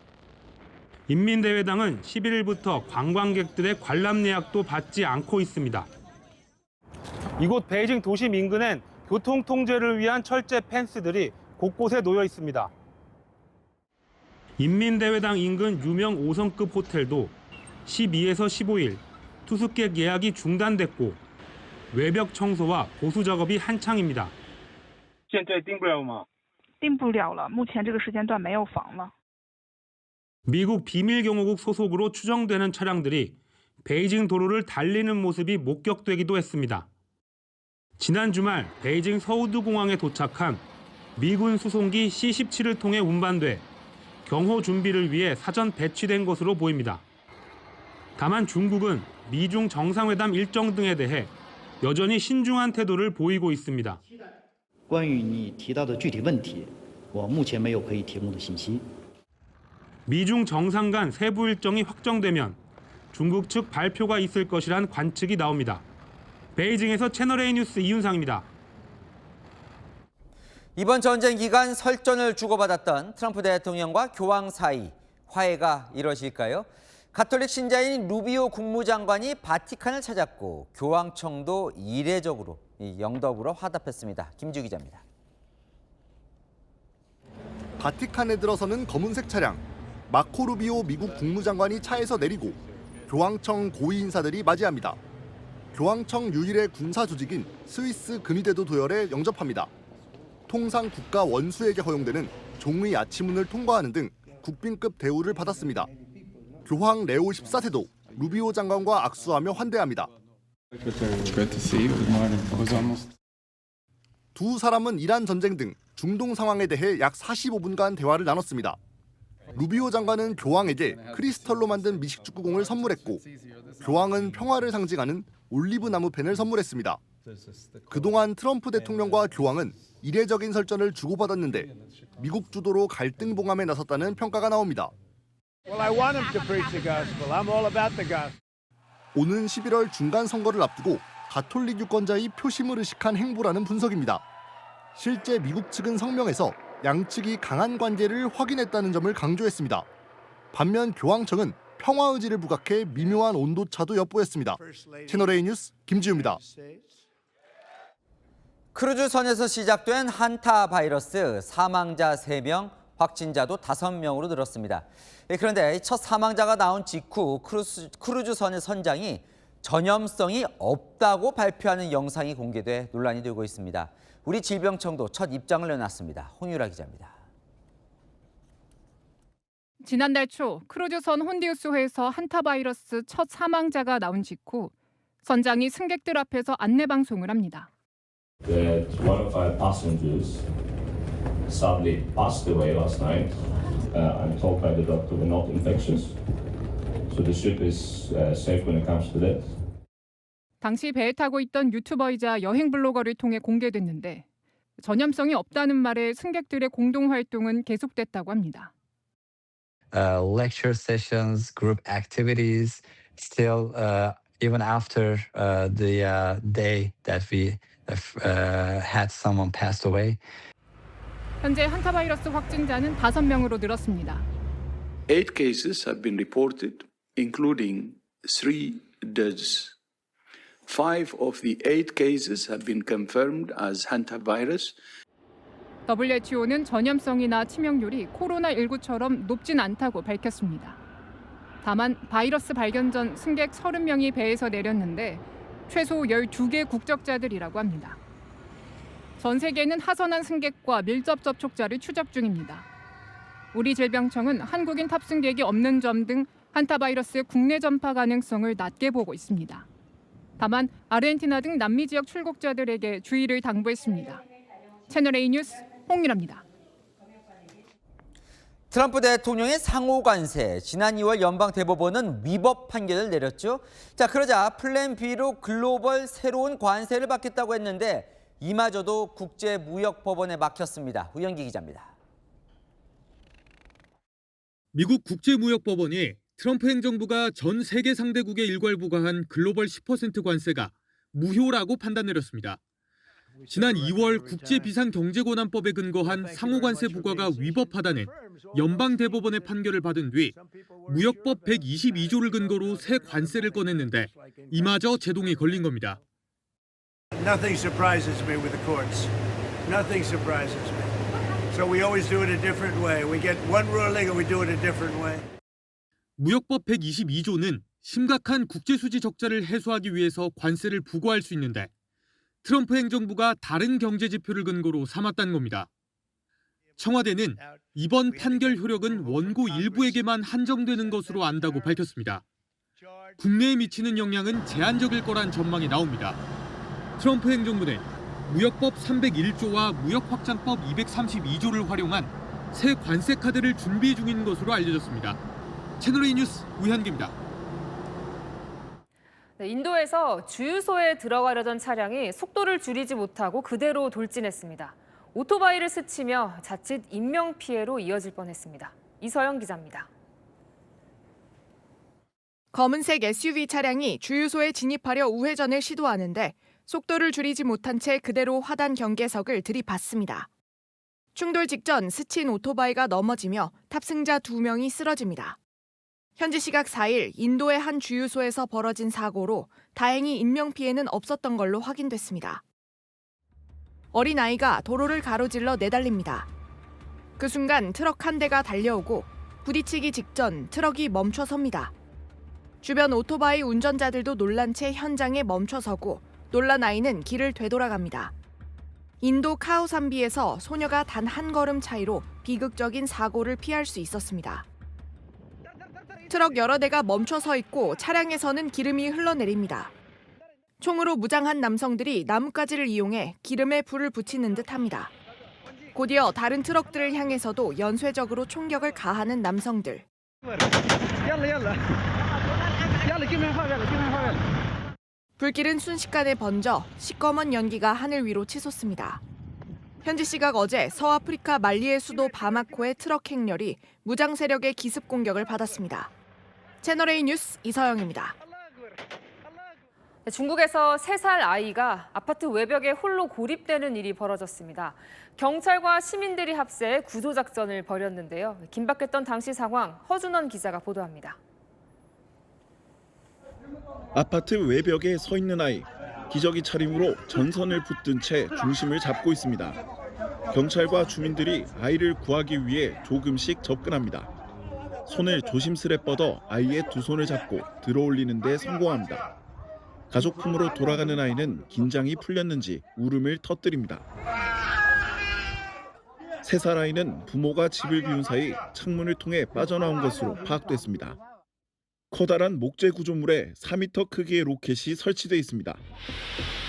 인민대회당은 11일부터 관광객들의 관람 예약도 받지 않고 있습니다. 이곳 베이징 도심 인근엔 교통 통제를 위한 철제 펜스들이 곳곳에 놓여 있습니다. 인민대회당 인근 유명 5성급 호텔도 12에서 15일 투숙객 예약이 중단됐고 외벽 청소와 보수 작업이 한창입니다. 现在订不了吗？订不了了，目前这个时间段没有房了。 미국 비밀경호국 소속으로 추정되는 차량들이 베이징 도로를 달리는 모습이 목격되기도 했습니다. 지난 주말 베이징 서우드 공항에 도착한 미군 수송기 C-17을 통해 운반돼 경호 준비를 위해 사전 배치된 것으로 보입니다. 다만 중국은 미중 정상회담 일정 등에 대해 여전히 신중한 태도를 보이고 있습니다. 关于你提到的具体问题，我目前没有可以提供的信息。 미중 정상 간 세부 일정이 확정되면 중국 측 발표가 있을 것이란 관측이 나옵니다. 베이징에서 채널A 뉴스 이윤상입니다. 이번 전쟁 기간 설전을 주고받았던 트럼프 대통령과 교황 사이 화해가 이뤄질까요? 가톨릭 신자인 루비오 국무장관이 바티칸을 찾았고 교황청도 이례적으로 영덕으로 화답했습니다. 김주 기자입니다. 바티칸에 들어서는 검은색 차량. 마코 루비오 미국 국무장관이 차에서 내리고 교황청 고위 인사들이 맞이합니다. 교황청 유일의 군사 조직인 스위스 근위대도 도열에 영접합니다. 통상 국가 원수에게 허용되는 종의 아치문을 통과하는 등 국빈급 대우를 받았습니다. 교황 레오 14세도 루비오 장관과 악수하며 환대합니다. 두 사람은 이란 전쟁 등 중동 상황에 대해 약 45분간 대화를 나눴습니다. 루비오 장관은 교황에게 크리스털로 만든 미식축구공을 선물했고 교황은 평화를 상징하는 올리브 나무 펜을 선물했습니다. 그동안 트럼프 대통령과 교황은 이례적인 설전을 주고받았는데 미국 주도로 갈등 봉함에 나섰다는 평가가 나옵니다. 오는 11월 중간 선거를 앞두고 가톨릭 유권자의 표심을 의식한 행보라는 분석입니다. 실제 미국 측은 성명에서 양측이 강한 관계를 확인했다는 점을 강조했습니다. 반면 교황청은 평화 의지를 부각해 미묘한 온도차도 엿보였습니다. 채널A 뉴스 김지우입니다. 크루즈선에서 시작된 한타 바이러스 사망자 3명, 확진자도 5명으로 늘었습니다. 그런데 첫 사망자가 나온 직후 크루즈선의 선장이 전염성이 없다고 발표하는 영상이 공개돼 논란이 되고 있습니다. 우리 질병청도 첫 입장을 내놨습니다. 홍유라 기자입니다. 지난달 초 크루즈선 혼디우스호에서 한타 바이러스 첫 사망자가 나온 직후 선장이 승객들 앞에서 안내 방송을 합니다. That one of our passengers sadly passed away last night. I'm told by the doctor we're not infectious, so the ship is safe when it comes to that. 당시 배에 타고 있던 유튜버이자 여행 블로거를 통해 공개됐는데 전염성이 없다는 말에 승객들의 공동 활동은 계속됐다고 합니다. Lecture sessions, group activities, still even after the day that we had someone passed away. 현재 한타 바이러스 확진자는 5명으로 늘었습니다. 8 cases have been reported, including 3 deaths. 5 of the 8 cases have been confirmed as hantavirus. WHO는 전염성이나 치명률이 코로나19처럼 높진 않다고 밝혔습니다. 다만 바이러스 발견 전 승객 30명이 배에서 내렸는데 최소 12개 국적자들이라고 합니다. 전 세계는 하선한 승객과 밀접 접촉자를 추적 중입니다. 우리 질병청은 한국인 탑승객이 없는 점 등 한타 바이러스의 국내 전파 가능성을 낮게 보고 있습니다. 다만 아르헨티나 등 남미 지역 출국자들에게 주의를 당부했습니다. 채널A 뉴스 홍유라입니다. 트럼프 대통령의 상호 관세, 지난 2월 연방대법원은 위법 판결을 내렸죠. 자, 그러자 플랜 B로 글로벌 새로운 관세를 받겠다고 했는데 이마저도 국제무역법원에 막혔습니다. 우영기 기자입니다. 미국 국제무역법원이 트럼프 행정부가 전 세계 상대국에 일괄 부과한 글로벌 10% 관세가 무효라고 판단 내렸습니다. 지난 2월 국제비상경제권한법에 근거한 상호관세 부과가 위법하다는 연방대법원의 판결을 받은 뒤 무역법 122조를 근거로 새 관세를 꺼냈는데 이마저 제동이 걸린 겁니다. Nothing surprises me with the courts. Nothing surprises me. So we always do it a different way. We get one ruling and we do it a different way. 무역법 122조는 심각한 국제수지 적자를 해소하기 위해서 관세를 부과할 수 있는데 트럼프 행정부가 다른 경제 지표를 근거로 삼았다는 겁니다. 청와대는 이번 판결 효력은 원고 일부에게만 한정되는 것으로 안다고 밝혔습니다. 국내에 미치는 영향은 제한적일 거란 전망이 나옵니다. 트럼프 행정부는 무역법 301조와 무역확장법 232조를 활용한 새 관세 카드를 준비 중인 것으로 알려졌습니다. 채널A 뉴스 우현기입니다. 인도에서 주유소에 들어가려던 차량이 속도를 줄이지 못하고 그대로 돌진했습니다. 오토바이를 스치며 자칫 인명피해로 이어질 뻔했습니다. 이서영 기자입니다. 검은색 SUV 차량이 주유소에 진입하려 우회전을 시도하는데 속도를 줄이지 못한 채 그대로 화단 경계석을 들이받습니다. 충돌 직전 스친 오토바이가 넘어지며 탑승자 2명이 쓰러집니다. 현지 시각 4일 인도의 한 주유소에서 벌어진 사고로 다행히 인명피해는 없었던 걸로 확인됐습니다. 어린아이가 도로를 가로질러 내달립니다. 그 순간 트럭 한 대가 달려오고 부딪히기 직전 트럭이 멈춰섭니다. 주변 오토바이 운전자들도 놀란 채 현장에 멈춰서고 놀란 아이는 길을 되돌아갑니다. 인도 카우산비에서 소녀가 단 한 걸음 차이로 비극적인 사고를 피할 수 있었습니다. 트럭 여러 대가 멈춰 서 있고 차량에서는 기름이 흘러내립니다. 총으로 무장한 남성들이 나뭇가지를 이용해 기름에 불을 붙이는 듯합니다. 곧이어 다른 트럭들을 향해서도 연쇄적으로 총격을 가하는 남성들. 불길은 순식간에 번져 시꺼먼 연기가 하늘 위로 치솟습니다. 현지 시각 어제 서아프리카 말리의 수도 바마코의 트럭 행렬이 무장 세력의 기습 공격을 받았습니다. 채널A 뉴스 이서영입니다. 중국에서 3살 아이가 아파트 외벽에 홀로 고립되는 일이 벌어졌습니다. 경찰과 시민들이 합세 구조작전을 벌였는데요. 긴박했던 당시 상황 허준원 기자가 보도합니다. 아파트 외벽에 서 있는 아이. 기저귀 차림으로 전선을 붙든 채 중심을 잡고 있습니다. 경찰과 주민들이 아이를 구하기 위해 조금씩 접근합니다. 손을 조심스레 뻗어 아이의 두 손을 잡고 들어올리는 데 성공합니다. 가족 품으로 돌아가는 아이는 긴장이 풀렸는지 울음을 터뜨립니다. 3살 아이는 부모가 집을 비운 사이 창문을 통해 빠져나온 것으로 파악됐습니다. 커다란 목재 구조물에 4m 크기의 로켓이 설치돼 있습니다.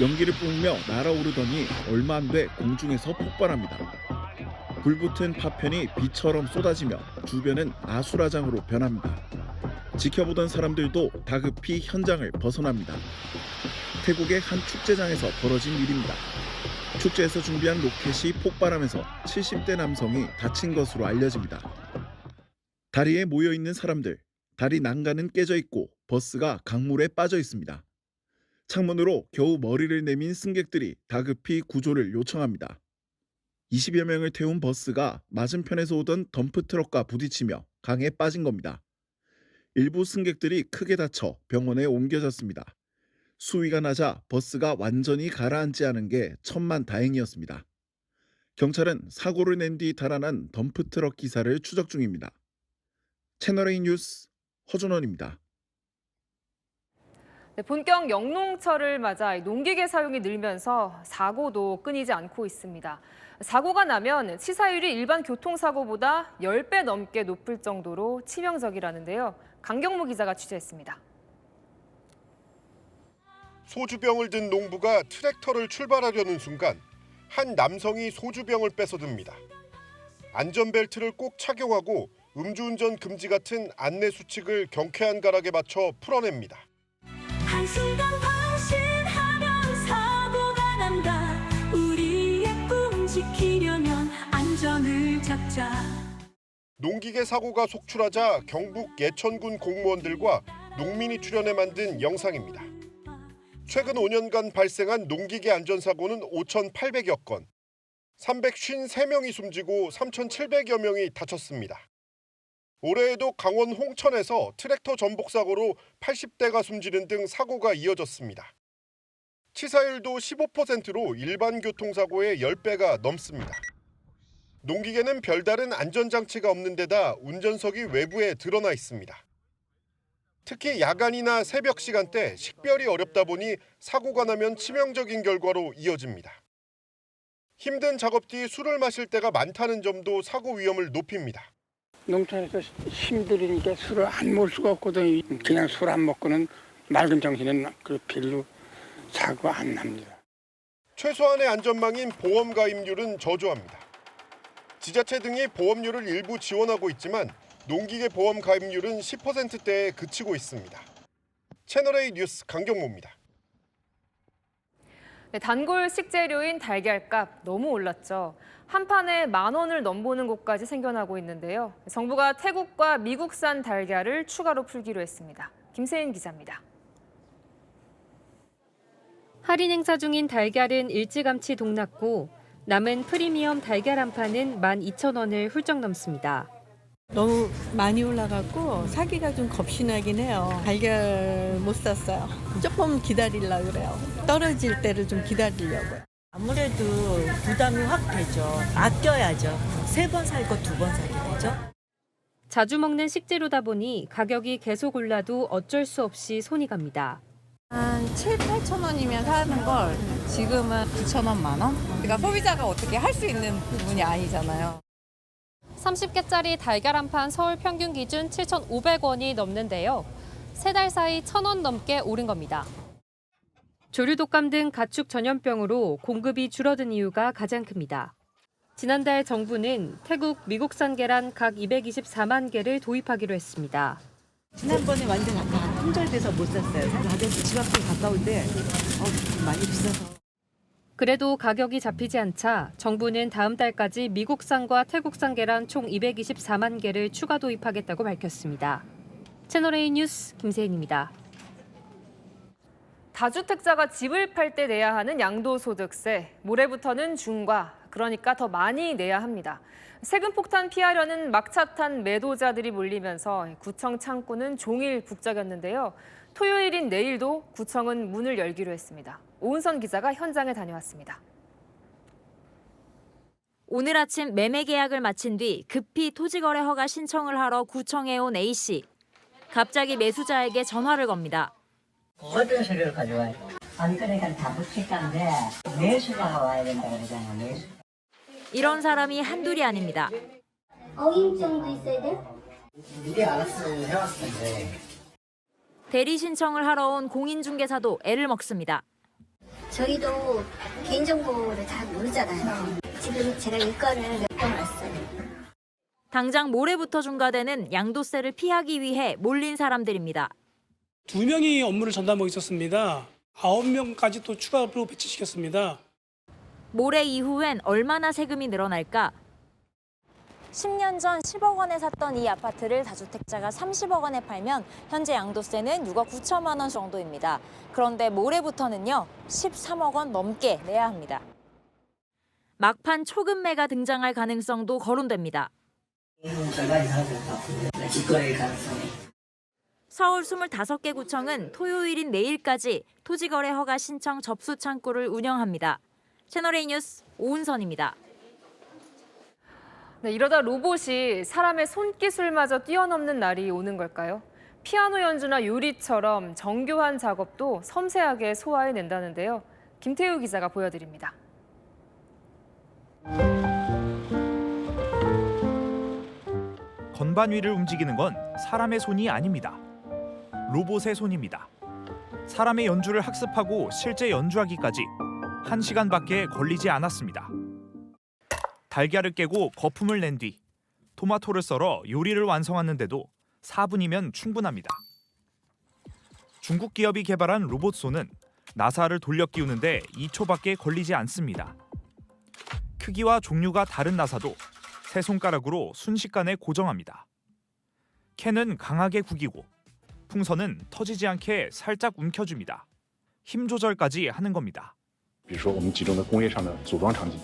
연기를 뿜으며 날아오르더니 얼마 안 돼 공중에서 폭발합니다. 불붙은 파편이 비처럼 쏟아지며 주변은 아수라장으로 변합니다. 지켜보던 사람들도 다급히 현장을 벗어납니다. 태국의 한 축제장에서 벌어진 일입니다. 축제에서 준비한 로켓이 폭발하면서 70대 남성이 다친 것으로 알려집니다. 다리에 모여 있는 사람들, 다리 난간은 깨져 있고 버스가 강물에 빠져 있습니다. 창문으로 겨우 머리를 내민 승객들이 다급히 구조를 요청합니다. 20여 명을 태운 버스가 맞은편에서 오던 덤프트럭과 부딪히며 강에 빠진 겁니다. 일부 승객들이 크게 다쳐 병원에 옮겨졌습니다. 수위가 낮아 버스가 완전히 가라앉지 않은 게 천만다행이었습니다. 경찰은 사고를 낸 뒤 달아난 덤프트럭 기사를 추적 중입니다. 채널A 뉴스 허준원입니다. 본격 영농철을 맞아 농기계 사용이 늘면서 사고도 끊이지 않고 있습니다. 사고가 나면 치사율이 일반 교통사고보다 10배 넘게 높을 정도로 치명적이라는데요. 강경무 기자가 취재했습니다. 소주병을 든 농부가 트랙터를 출발하려는 순간 한 남성이 소주병을 뺏어듭니다. 안전벨트를 꼭 착용하고 음주운전 금지 같은 안내 수칙을 경쾌한 가락에 맞춰 풀어냅니다. 한순간 확신하면 사고가 난다. 우리의 꿈 지키려면 안전을 잡자. 농기계 사고가 속출하자 경북 예천군 공무원들과 농민이 출연해 만든 영상입니다. 최근 5년간 발생한 농기계 안전사고는 5,800여 건, 353명이 숨지고 3,700여 명이 다쳤습니다. 올해에도 강원 홍천에서 트랙터 전복 사고로 80대가 숨지는 등 사고가 이어졌습니다. 치사율도 15%로 일반 교통사고의 10배가 넘습니다. 농기계는 별다른 안전장치가 없는 데다 운전석이 외부에 드러나 있습니다. 특히 야간이나 새벽 시간대 식별이 어렵다 보니 사고가 나면 치명적인 결과로 이어집니다. 힘든 작업 뒤 술을 마실 때가 많다는 점도 사고 위험을 높입니다. 농촌에서 힘들으니까 술을 안 먹을 수가 없거든요. 그냥 술 안 먹고는 맑은 정신은 별로 사고 안 납니다. 최소한의 안전망인 보험 가입률은 저조합니다. 지자체 등이 보험료를 일부 지원하고 있지만 농기계 보험 가입률은 10%대에 그치고 있습니다. 채널A 뉴스 강경모입니다. 단골 식재료인 달걀값 너무 올랐죠. 한 판에 10,000원을 넘보는 곳까지 생겨나고 있는데요. 정부가 태국과 미국산 달걀을 추가로 풀기로 했습니다. 김세인 기자입니다. 할인 행사 중인 달걀은 일찌감치 동났고 남은 프리미엄 달걀 한 판은 12,000원을 훌쩍 넘습니다. 너무 많이 올라가고 사기가 좀 겁이 나긴 해요. 달걀 못 샀어요. 조금 기다리려고 그래요. 떨어질 때를 좀 기다리려고요. 아무래도 부담이 확 되죠. 아껴야죠. 3번 살 거 2번 사게 되죠. 자주 먹는 식재료다 보니 가격이 계속 올라도 어쩔 수 없이 손이 갑니다. 한 7, 8천 원이면 사는 걸 지금은 9,000원, 10,000원? 그러니까 소비자가 어떻게 할 수 있는 부분이 아니잖아요. 30개짜리 달걀 한 판 서울 평균 기준 7,500원이 넘는데요. 3달 사이 1,000원 넘게 오른 겁니다. 조류독감 등 가축 전염병으로 공급이 줄어든 이유가 가장 큽니다. 지난달 정부는 태국, 미국산 계란 각 224만 개를 도입하기로 했습니다. 지난번에 완전 아까 품절돼서 못 샀어요. 다들 집 앞에 가까운데 많이 비싸서. 그래도 가격이 잡히지 않자 정부는 다음 달까지 미국산과 태국산 계란 총 224만 개를 추가 도입하겠다고 밝혔습니다. 채널A 뉴스 김세인입니다. 다주택자가 집을 팔 때 내야 하는 양도소득세. 모레부터는 중과, 그러니까 더 많이 내야 합니다. 세금 폭탄 피하려는 막차 탄 매도자들이 몰리면서 구청 창구는 종일 북적였는데요. 토요일인 내일도 구청은 문을 열기로 했습니다. 오은선 기자가 현장에 다녀왔습니다. 오늘 아침 매매 계약을 마친 뒤 급히 토지거래 허가 신청을 하러 구청에 온 A씨. 갑자기 매수자에게 전화를 겁니다. 어떤 서류를 가져와요? 안 그러니까 다 붙일건데 매수자가 와야 된다고 그러잖아. 매수. 이런 사람이 한둘이 아닙니다. 어임증도 있어야 돼? 미리 알았으면 해왔을 텐데. 대리 신청을 하러 온 공인중개사도 애를 먹습니다. 저희도 개인정보를 잘 모르잖아요. 지금 제가 일건을 몇 번 왔어요. 당장 모레부터 중과되는 양도세를 피하기 위해 몰린 사람들입니다. 2명이 업무를 전담하고 있었습니다. 9명까지 또 추가로 배치시켰습니다. 모레 이후엔 얼마나 세금이 늘어날까? 10년 전 10억 원에 샀던 이 아파트를 다주택자가 30억 원에 팔면 현재 양도세는 6억 9천만 원 정도입니다. 그런데 모레부터는요, 13억 원 넘게 내야 합니다. 막판 초급매가 등장할 가능성도 거론됩니다. 서울 25개 구청은 토요일인 내일까지 토지거래 허가 신청 접수 창구를 운영합니다. 채널A 뉴스 오은선입니다. 네, 이러다 로봇이 사람의 손기술마저 뛰어넘는 날이 오는 걸까요? 피아노 연주나 요리처럼 정교한 작업도 섬세하게 소화해낸다는데요. 김태우 기자가 보여드립니다. 건반 위를 움직이는 건 사람의 손이 아닙니다. 로봇의 손입니다. 사람의 연주를 학습하고 실제 연주하기까지 1시간밖에 걸리지 않았습니다. 달걀을 깨고 거품을 낸 뒤 토마토를 썰어 요리를 완성하는데도 4분이면 충분합니다. 중국 기업이 개발한 로봇손은 나사를 돌려 끼우는데 2초밖에 걸리지 않습니다. 크기와 종류가 다른 나사도 세 손가락으로 순식간에 고정합니다. 캔은 강하게 구기고 풍선은 터지지 않게 살짝 움켜줍니다. 힘 조절까지 하는 겁니다. 比如说我们集中的工业上的组装场景，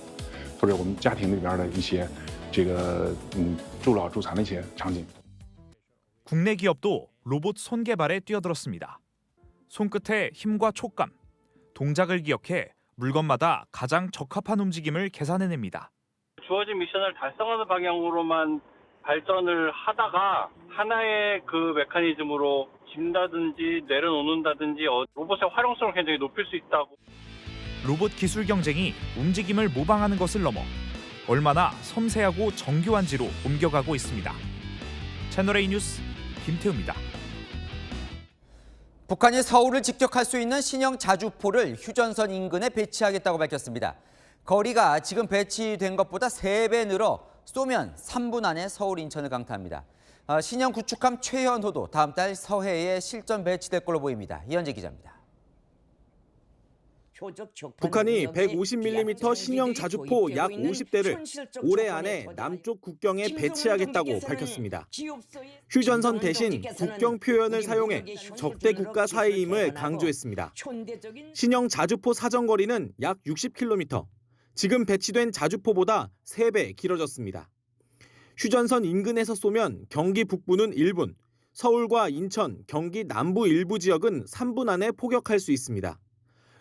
或者我们家庭里边的一些助老助残的一些场景。 국내 기업도 로봇 손 개발에 뛰어들었습니다. 손끝의 힘과 촉감, 동작을 기억해 물건마다 가장 적합한 움직임을 계산해냅니다. 주어진 미션을 달성하는 방향으로만 발전을 하다가 하나의 그 메커니즘으로 집다든지 내려놓는다든지 로봇의 활용성을 굉장히 높일 수 있다고. 로봇 기술 경쟁이 움직임을 모방하는 것을 넘어 얼마나 섬세하고 정교한지로 옮겨가고 있습니다. 채널A 뉴스 김태우입니다. 북한이 서울을 직격할 수 있는 신형 자주포를 휴전선 인근에 배치하겠다고 밝혔습니다. 거리가 지금 배치된 것보다 3배 늘어 쏘면 3분 안에 서울, 인천을 강타합니다. 신형 구축함 최현호도 다음 달 서해에 실전 배치될 걸로 보입니다. 이현재 기자입니다. 북한이 150mm 신형 자주포 약 50대를 올해 안에 남쪽 국경에 배치하겠다고 밝혔습니다. 휴전선 대신 국경 표현을 사용해 적대 국가 사이임을 강조했습니다. 신형 자주포 사정거리는 약 60km, 지금 배치된 자주포보다 3배 길어졌습니다. 휴전선 인근에서 쏘면 경기 북부는 1분, 서울과 인천, 경기 남부 일부 지역은 3분 안에 포격할 수 있습니다.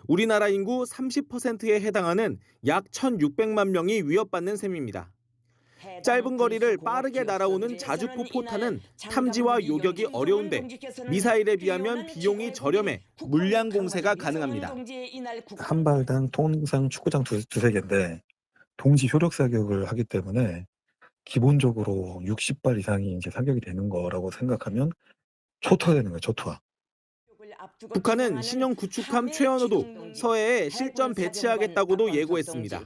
우리나라 인구 30%에 해당하는 약 1,600만 명이 위협받는 셈입니다. 짧은 거리를 빠르게 날아오는 자주포 포탄은 탐지와 요격이 어려운데 미사일에 비하면 비용이 저렴해 물량 공세가 가능합니다. 한 발당 통상 축구장 두세 개인데 동시 효력 사격을 하기 때문에 기본적으로 60발 이상이 이제 사격이 되는 거라고 생각하면 초토화되는 거예요, 초토화. 북한은 신형 구축함 최현호도 서해에 실전 배치하겠다고도 예고했습니다.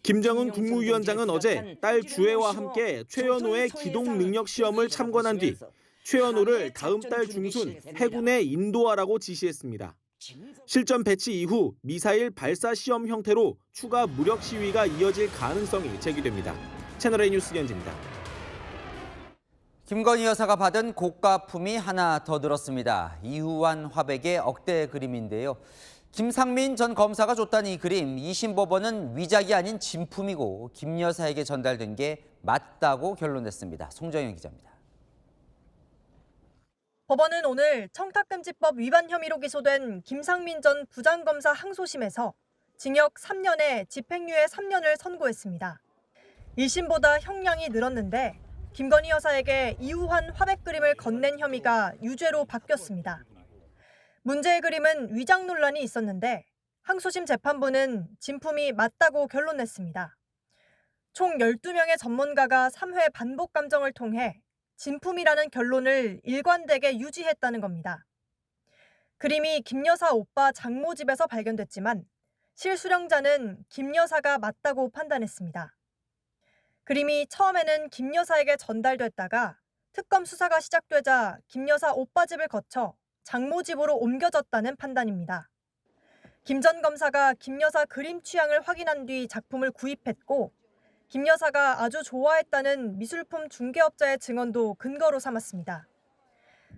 김정은 국무위원장은 어제 딸 주혜와 함께 최연호의 기동 능력 시험을 참관한 뒤 최연호를 다음 달 중순 해군에 인도하라고 지시했습니다. 실전 배치 이후 미사일 발사 시험 형태로 추가 무력 시위가 이어질 가능성이 제기됩니다. 채널A 뉴스 연지입니다. 김건희 여사가 받은 고가품이 하나 더 늘었습니다. 이후환 화백의 억대 그림인데요. 김상민 전 검사가 줬다는 이 그림, 2심 법원은 위작이 아닌 진품이고 김 여사에게 전달된 게 맞다고 결론냈습니다. 송정현 기자입니다. 법원은 오늘 청탁금지법 위반 혐의로 기소된 김상민 전 부장검사 항소심에서 징역 3년에 집행유예 3년을 선고했습니다. 1심보다 형량이 늘었는데 김건희 여사에게 이후환 화백 그림을 건넨 혐의가 유죄로 바뀌었습니다. 문제의 그림은 위작 논란이 있었는데 항소심 재판부는 진품이 맞다고 결론냈습니다. 총 12명의 전문가가 3회 반복 감정을 통해 진품이라는 결론을 일관되게 유지했다는 겁니다. 그림이 김 여사 오빠 장모 집에서 발견됐지만 실수령자는 김 여사가 맞다고 판단했습니다. 그림이 처음에는 김 여사에게 전달됐다가 특검 수사가 시작되자 김 여사 오빠 집을 거쳐 장모 집으로 옮겨졌다는 판단입니다. 김 전 검사가 김 여사 그림 취향을 확인한 뒤 작품을 구입했고 김 여사가 아주 좋아했다는 미술품 중개업자의 증언도 근거로 삼았습니다.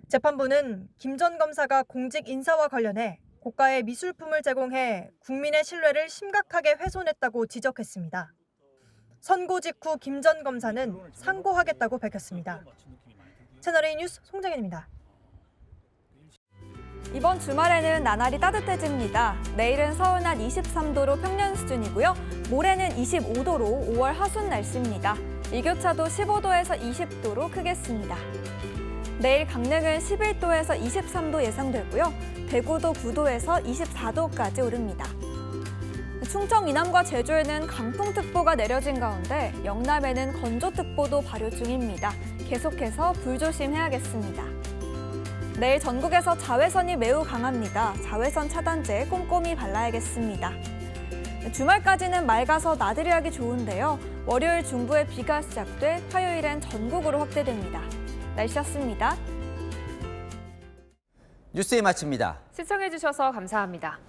재판부는 김 전 검사가 공직 인사와 관련해 고가의 미술품을 제공해 국민의 신뢰를 심각하게 훼손했다고 지적했습니다. 선고 직후 김 전 검사는 상고하겠다고 밝혔습니다. 채널A 뉴스 송정현입니다. 이번 주말에는 나날이 따뜻해집니다. 내일은 서울 낮 23도로 평년 수준이고요. 모레는 25도로 5월 하순 날씨입니다. 일교차도 15도에서 20도로 크겠습니다. 내일 강릉은 11도에서 23도 예상되고요. 대구도 9도에서 24도까지 오릅니다. 충청 이남과 제주에는 강풍특보가 내려진 가운데 영남에는 건조특보도 발효 중입니다. 계속해서 불조심해야겠습니다. 내일 전국에서 자외선이 매우 강합니다. 자외선 차단제 꼼꼼히 발라야겠습니다. 주말까지는 맑아서 나들이 하기 좋은데요. 월요일 중부에 비가 시작돼 화요일엔 전국으로 확대됩니다. 날씨였습니다. 뉴스에 마칩니다. 시청해주셔서 감사합니다.